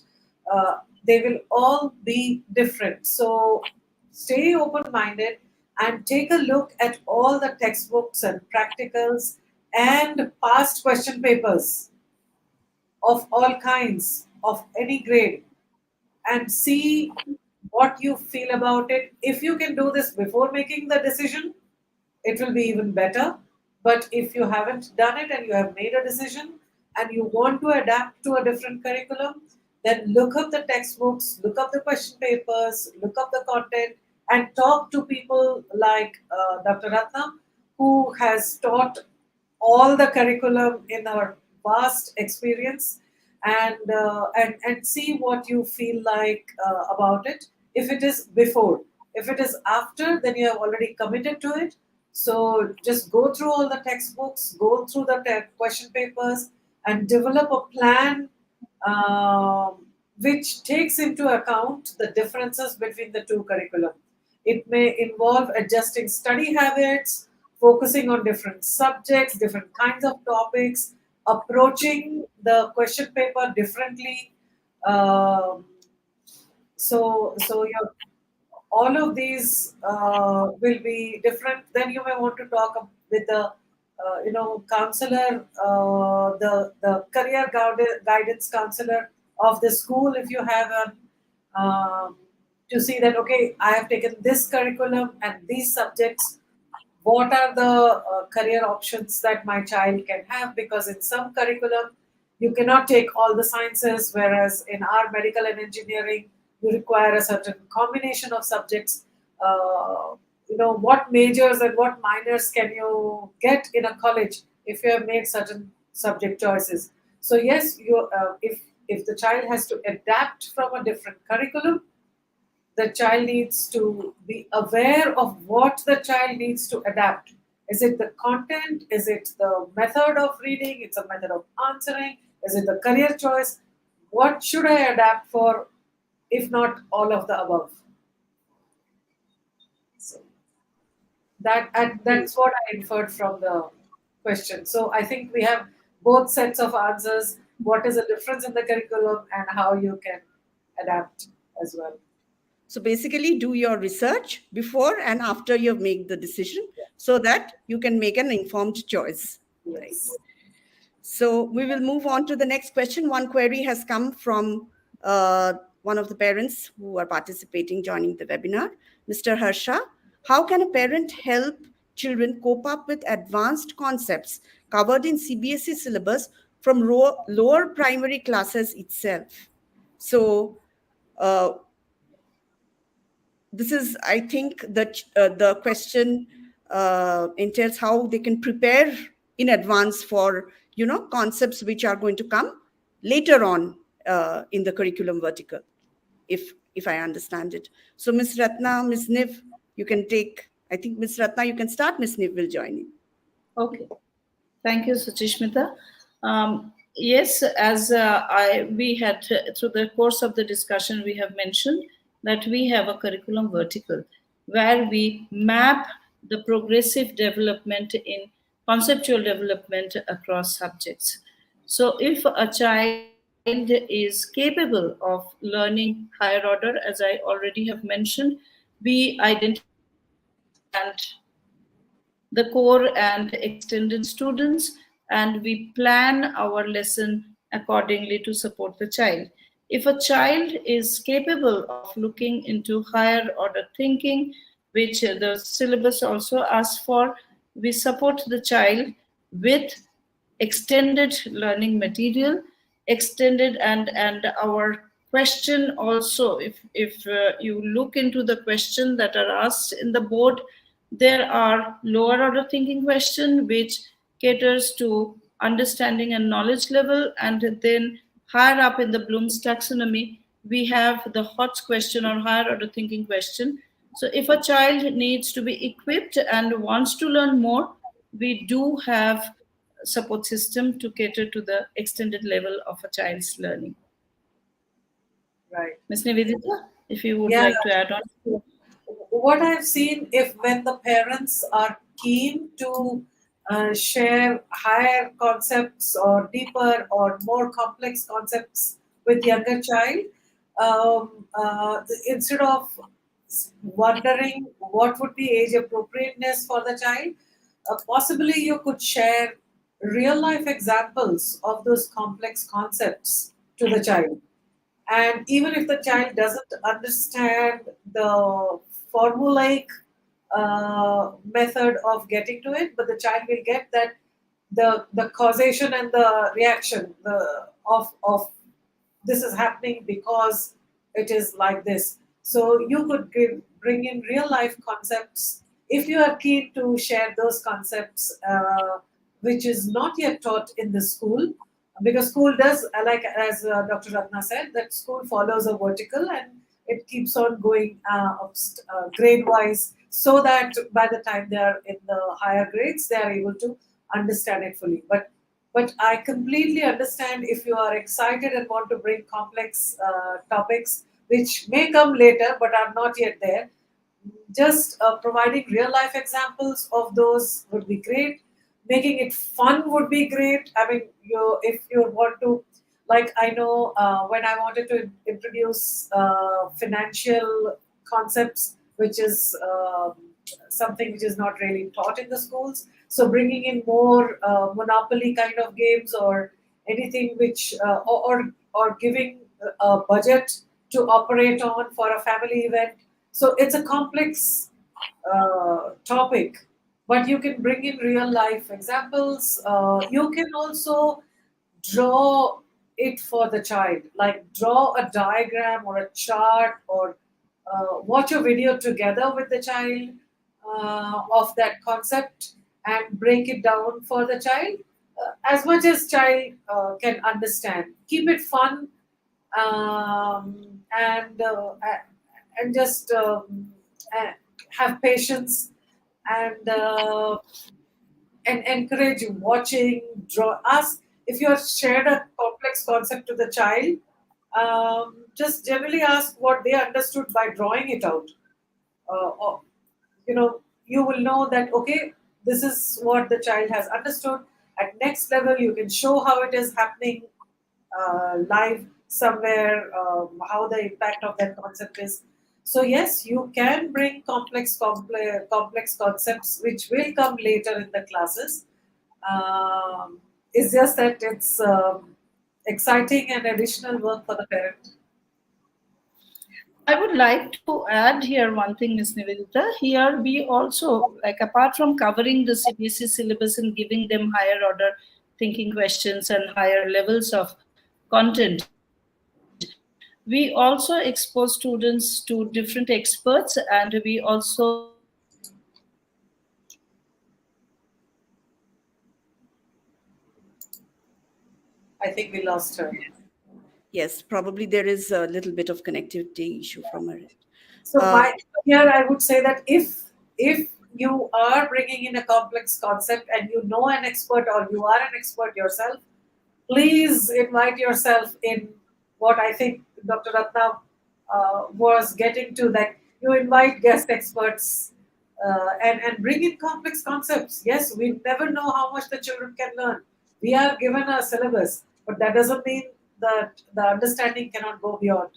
They will all be different. So stay open minded and take a look at all the textbooks and practicals and past question papers of all kinds, of any grade, and see what you feel about it. If you can do this before making the decision, it will be even better. But if you haven't done it and you have made a decision and you want to adapt to a different curriculum, then look up the textbooks, look up the question papers, look up the content, and talk to people like Dr. Ratna, who has taught all the curriculum in our vast experience, and see what you feel like about it. If it is before, if it is after, then you have already committed to it. So just go through all the textbooks, go through the question papers, and develop a plan which takes into account the differences between the two curriculum. It may involve adjusting study habits, focusing on different subjects, different kinds of topics, approaching the question paper differently. Um, so your all of these will be different. Then you may want to talk with the counselor, the career guidance counselor of the school, if you have a, um, to see that, okay, I have taken this curriculum and these subjects, what are the career options that my child can have, because in some curriculum you cannot take all the sciences, whereas in our medical and engineering you require a certain combination of subjects. What majors and what minors can you get in a college if you have made certain subject choices. So yes, if the child has to adapt from a different curriculum, the child needs to be aware of what the child needs to adapt. Is it the content? Is it the method of reading? It's a method of answering? Is it the career choice? What should I adapt for, if not all of the above? So that's what I inferred from the question. So I think we have both sets of answers. What is the difference in the curriculum and how you can adapt as well. So basically, do your research before and after you make the decision so that you can make an informed choice. Right. Yes. So we will move on to the next question. One query has come from one of the parents who are participating, joining the webinar, Mr. Harsha. How can a parent help children cope up with advanced concepts covered in CBSE syllabus from lower primary classes itself? So this is, I think, the question entails how they can prepare in advance for concepts which are going to come later on in the curriculum vertical, if I understand it. So Ms. Ratna, Ms. Niv, you can take. I think Ms. Ratna, you can start. Ms. Niv will join in. Okay. Thank you, Suchishmita. Yes, as we had through the course of the discussion, we have mentioned that we have a curriculum vertical where we map the progressive development in conceptual development across subjects. So, if a child is capable of learning higher order, as I already have mentioned, we identify and the core and extended students, and we plan our lesson accordingly to support the child. If a child is capable of looking into higher order thinking, which the syllabus also asks for, we support the child with extended learning material, extended, and our question also, if you look into the question that are asked in the board, there are lower order thinking question which caters to understanding and knowledge level, and then higher up in the Bloom's taxonomy we have the HOTS question or higher order thinking question. So if a child needs to be equipped and wants to learn more, we do have support system to cater to the extended level of a child's learning. Right. Ms. Nivedita, if you would Yeah. like to add on. What I've seen, if when the parents are keen to share higher concepts or deeper or more complex concepts with younger child, instead of wondering what would be age appropriateness for the child, possibly you could share real life examples of those complex concepts to the child. And even if the child doesn't understand the formulaic method of getting to it, but the child will get that the causation and the reaction of this is happening because it is like this. So you could bring in real life concepts if you are keen to share those concepts, which is not yet taught in the school, because school does, like as Dr. Ratna said, that school follows a vertical and it keeps on going grade wise, so that by the time they are in the higher grades they are able to understand it fully. But I completely understand if you are excited and want to bring complex topics which may come later but are not yet there. Just providing real life examples of those would be great. Making it fun would be great. I mean, if you want to, like I know when I wanted to introduce financial concepts, which is something which is not really taught in the schools. So bringing in more monopoly kind of games, or anything which or giving a budget to operate on for a family event. So it's a complex topic, but you can bring in real life examples. You can also draw it for the child, like draw a diagram or a chart, or watch a video together with the child of that concept and break it down for the child as much as child can understand. Keep it fun, and just uh, have patience, and encourage watching, draw. Ask if you have shared a complex concept to the child. Just generally ask what they understood by drawing it out. Or, you will know that okay, this is what the child has understood. At next level, you can show how it is happening live somewhere, how the impact of that concept is. So yes, you can bring complex concepts which will come later in the classes. It's just that it's exciting and additional work for the parent. I would like to add here one thing, Ms. Nivedita. Here we also, like apart from covering the CBSE syllabus and giving them higher order thinking questions and higher levels of content, we also expose students to different experts, and we also I think we lost her. Yes, probably there is a little bit of connectivity issue from her end. So Uh, my here I would say that if you are bringing in a complex concept and you know an expert or you are an expert yourself, please invite yourself in. What I think Dr. Ratna was getting to, that you invite guest experts and bring in complex concepts. Yes, we never know how much the children can learn. We are given a syllabus, but that doesn't mean that the understanding cannot go beyond.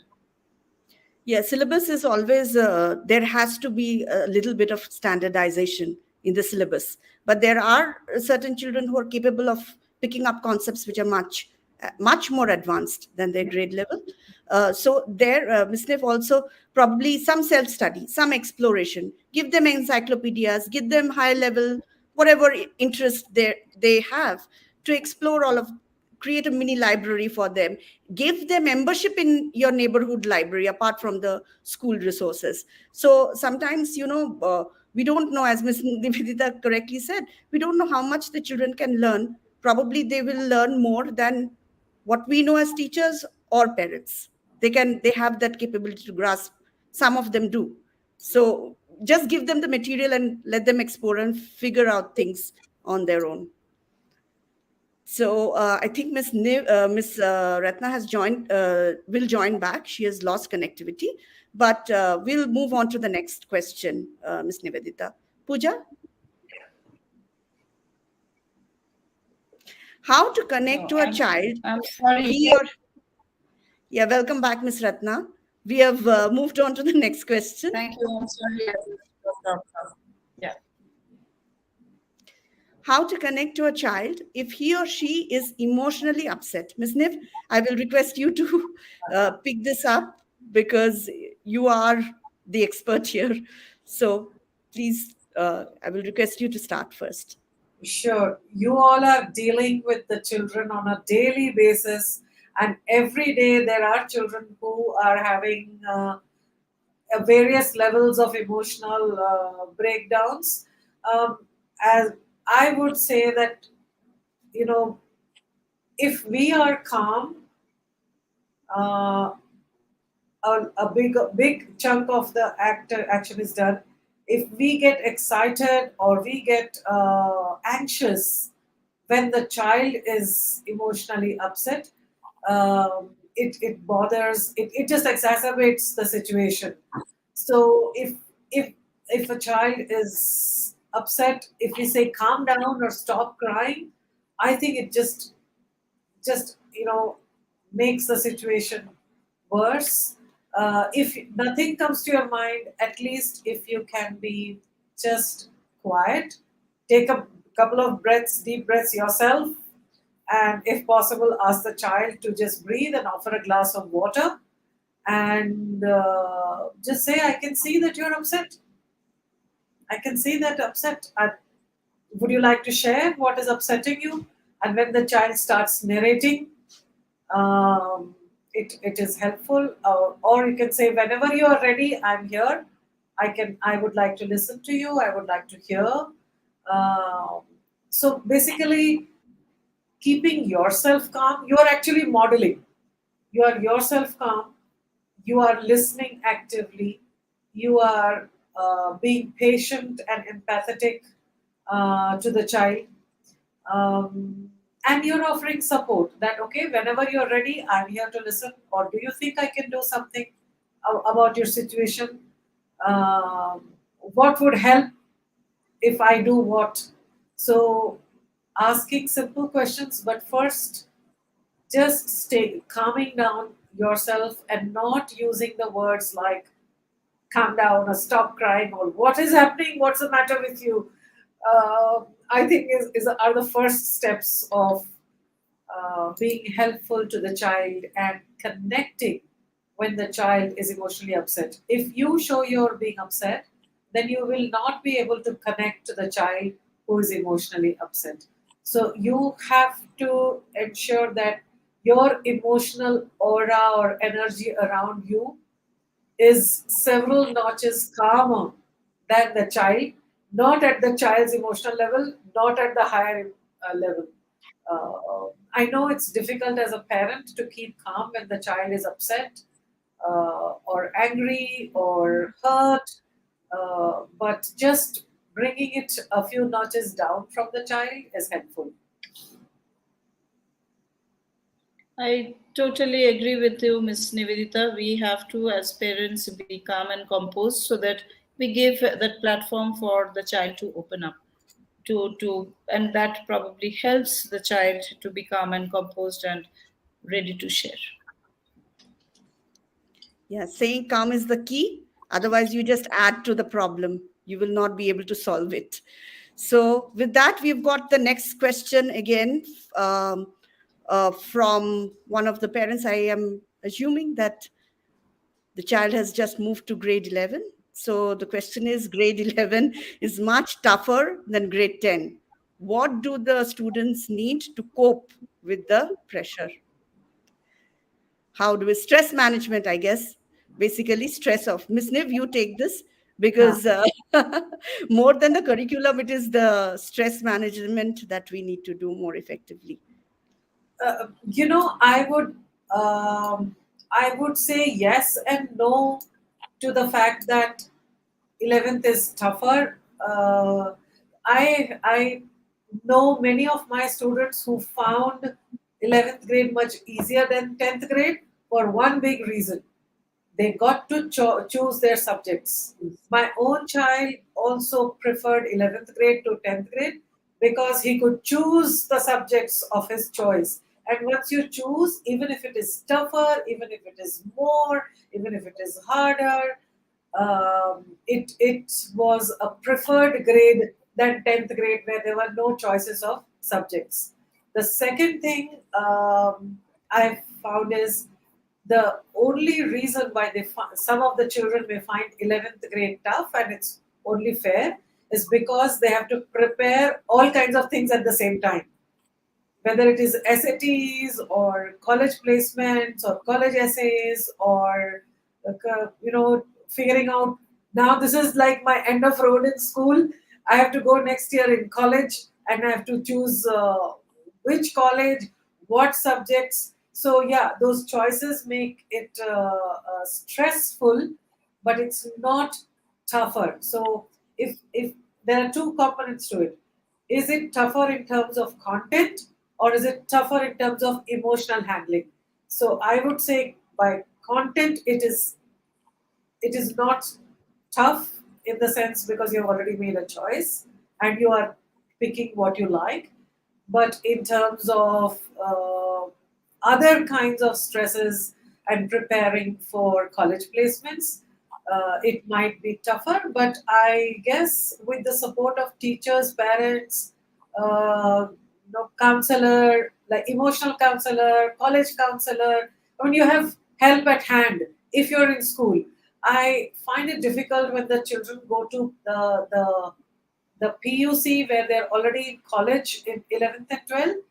Yeah, syllabus is always, there has to be a little bit of standardization in the syllabus. But there are certain children who are capable of picking up concepts which are much more advanced than their grade level. So there, Ms. Nif, also probably some self-study, some exploration. Give them encyclopedias, give them high-level, whatever interest they have to explore all of, create a mini library for them, give them membership in your neighborhood library apart from the school resources. So sometimes, we don't know, as Ms. Nivedita correctly said, we don't know how much the children can learn. Probably they will learn more than what we know as teachers or parents. They have that capability to grasp. Some of them do. So just give them the material and let them explore and figure out things on their own. So I think Miss Ratna has joined, will join back. She has lost connectivity, but we'll move on to the next question, Miss Nivedita. Pooja, how to connect no, to a child? I'm sorry. He or Yeah, welcome back, Miss Ratna. We have moved on to the next question. Thank you. I'm sorry. I was dropped off. Yeah. How to connect to a child if he or she is emotionally upset. Ms. Niv, I will request you to pick this up because you are the expert here. So please, I will request you to start first. Sure. You all are dealing with the children on a daily basis, and every day there are children who are having various levels of emotional breakdowns. As I would say that, you know, if we are calm, uh, a big chunk of the action is done. If we get excited or we get anxious when the child is emotionally upset, it bothers, it just exacerbates the situation. So if a child is upset, if we say calm down or stop crying, I think it just makes the situation worse. If nothing comes to your mind, at least if you can be just quiet, take a couple of breaths, deep breaths yourself, and if possible, ask the child to just breathe and offer a glass of water, and just say, "I can see that you're upset. I can see that upset. Would you like to share what is upsetting you?" And when the child starts narrating, um, it is helpful. Or you can say, whenever you are ready, I'm here. I would like to listen to you. I would like to hear. Um, so basically, keeping yourself calm, you are actually modeling. You are yourself calm. You are listening actively. You are being patient and empathetic to the child, and you're offering support, that okay, whenever you're ready, I'm here to listen, or do you think I can do something about your situation? What would help if I do what? So asking simple questions, but first just stay calming down yourself and not using the words like calm down or stop crying or what is happening, what's the matter with you. I think is are the first steps of being helpful to the child and connecting when the child is emotionally upset. If you show you're being upset, then you will not be able to connect to the child who is emotionally upset. So you have to ensure that your emotional aura or energy around you is several notches calmer than the child, not at the child's emotional level, not at the higher level. I know it's difficult as a parent to keep calm when the child is upset or angry or hurt, but just bringing it a few notches down from the child is helpful. I totally agree with you, Ms. Nivedita. We have to, as parents, be calm and composed so that we give that platform for the child to open up. And that probably helps the child to be calm and composed and ready to share. Yeah, saying calm is the key. Otherwise, you just add to the problem. You will not be able to solve it. So, with that, we've got the next question again um, from one of the parents. I am assuming that the child has just moved to grade 11. So, the question is grade 11 is much tougher than grade 10. What do the students need to cope with the pressure? How do we stress management, I guess, basically stress off. Miss Niv, you take this Huh. because more than the curriculum, it is the stress management that we need to do more effectively. I would say yes and no to the fact that 11th is tougher. I know many of my students who found 11th grade much easier than 10th grade for one big reason: they got to choose their subjects. My own child also preferred 11th grade to 10th grade because he could choose the subjects of his choice. And once you choose, even if it is tougher, even if it is more, even if it is harder, it was a preferred grade than 10th grade where there were no choices of subjects. The second thing I found is the only reason why some of the children may find 11th grade tough, and it's only fair, is because they have to prepare all kinds of things at the same time, whether it is SATs or college placements or college essays or figuring out, now this is like my end of road in school. I have to go next year in college and I have to choose which college, what subjects. So yeah, those choices make it stressful, but it's not tougher. So if there are two components to it, is it tougher in terms of content or is it tougher in terms of emotional handling? So I would say by content it is not tough in the sense because you've already made a choice and you are picking what you like. But in terms of other kinds of stresses and preparing for college placements, it might be tougher. But I guess with the support of teachers, parents, counselor, like emotional counselor, college counselor, I mean, you have help at hand if you're in school. I find it difficult when the children go to the PUC where they're already in college in 11th and 12th.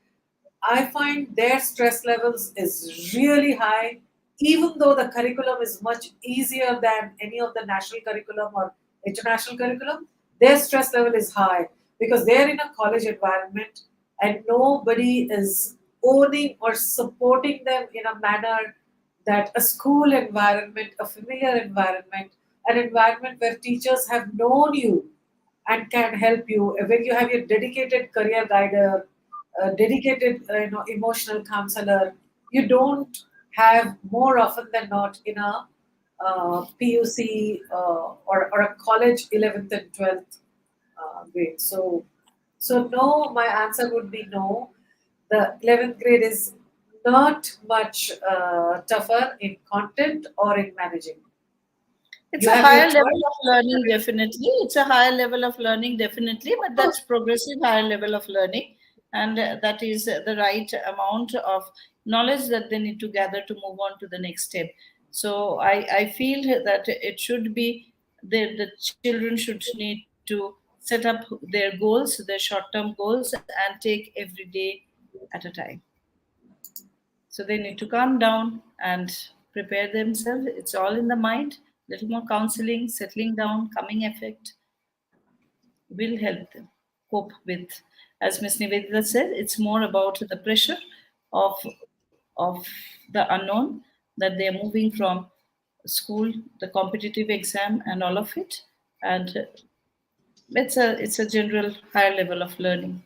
I find their stress levels is really high, even though the curriculum is much easier than any of the national curriculum or international curriculum. Their stress level is high because they're in a college environment and nobody is owning or supporting them in a manner that a school environment, a familiar environment, an environment where teachers have known you and can help you. When you have your dedicated career guider, dedicated emotional counselor, you don't have more often than not in a PUC or a college 11th and 12th grade. So no, my answer would be no. The 11th grade is not much tougher in content or in managing. It's You a have your higher level choice. of learning, definitely. It's a higher level of learning, definitely, but that's progressive higher level of learning. And that is the right amount of knowledge that they need to gather to move on to the next step. So I feel that it should be the children should need to set up their goals, their short term goals, and take every day at a time. So they need to calm down and prepare themselves. It's all in the mind. Little more counseling, settling down, coming effect will help them cope with. As Ms. Nivedita said, it's more about the pressure of of the unknown that they are moving from school, the competitive exam, and all of it. And it's a general higher level of learning.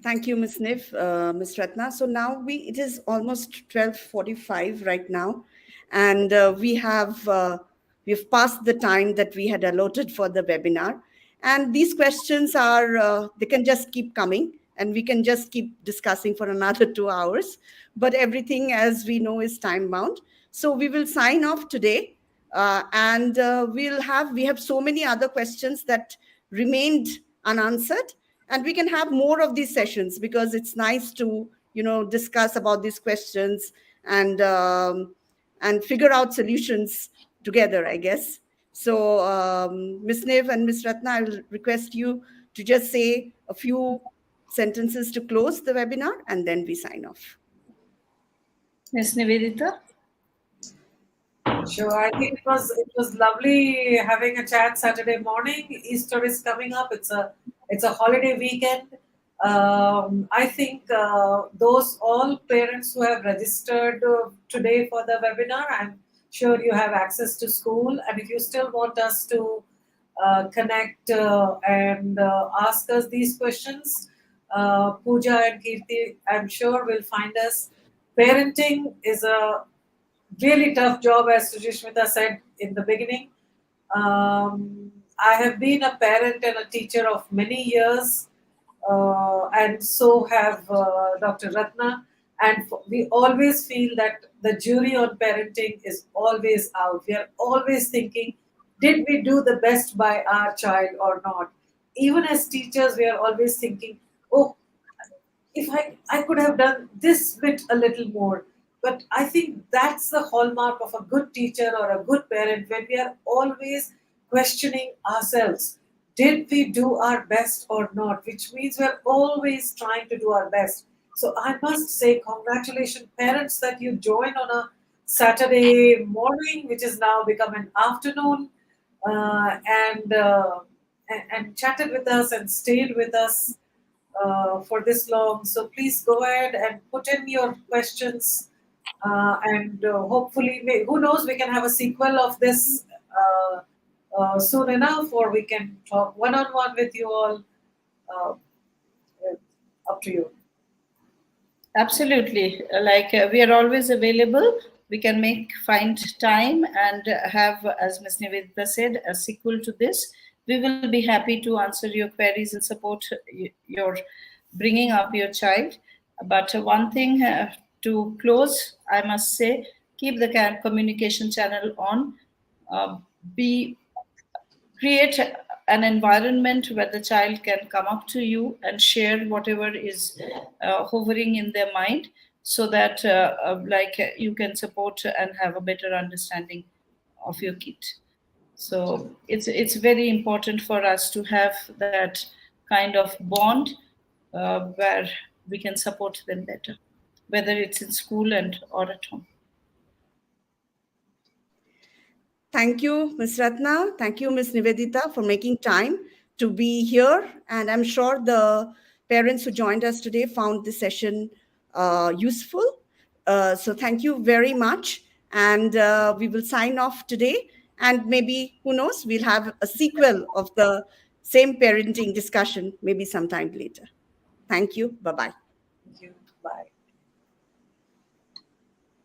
Thank you, Ms. Niv, Ms. Ratna. So now it is almost 12:45 right now, and we've passed the time that we had allotted for the webinar. And these questions they can just keep coming, and we can just keep discussing for another 2 hours. But everything, as we know, is time bound. So we will sign off today, and we have so many other questions that remained unanswered, and we can have more of these sessions because it's nice to discuss about these questions and figure out solutions together, I guess. So Ms. Niv and Ms. Ratna, I will request you to just say a few sentences to close the webinar and then we sign off. Ms. Nivedita? Sure, I think it was lovely having a chat Saturday morning. Easter is coming up. It's a holiday weekend. I think those all parents who have registered today for the webinar, I'm sure you have access to school. And if you still want us to connect and ask us these questions, Pooja and Kirti, I'm sure will find us. Parenting is a really tough job, as Sujishmita said in the beginning. I have been a parent and a teacher of many years, and so have Dr. Ratna. And we always feel that the jury on parenting is always out. We are always thinking, did we do the best by our child or not? Even as teachers, we are always thinking, oh, if I could have done this bit a little more. But I think that's the hallmark of a good teacher or a good parent when we are always questioning ourselves. Did we do our best or not? Which means we're always trying to do our best. So I must say, congratulations, parents, that you join on a Saturday morning, which has now become an afternoon, and chatted with us and stayed with us for this long. So please go ahead and put in your questions, and hopefully, who knows, we can have a sequel of this soon enough, or we can talk one on one with you all. Uh, Up to you. Absolutely. We are always available. We can find time and have, as Ms. Nivedita said, a sequel to this. We will be happy to answer your queries and support your bringing up your child. But one thing to close, I must say, keep the communication channel on. Uh, be Create an environment where the child can come up to you and share whatever is hovering in their mind, so that you can support and have a better understanding of your kid. So it's very important for us to have that kind of bond where we can support them better, whether it's in school and or at home. Thank you, Ms. Ratna. Thank you, Ms. Nivedita, for making time to be here. And I'm sure the parents who joined us today found this session useful. So thank you very much. And we will sign off today. And maybe, who knows, we'll have a sequel of the same parenting discussion maybe sometime later. Thank you. Bye-bye. Thank you. Bye.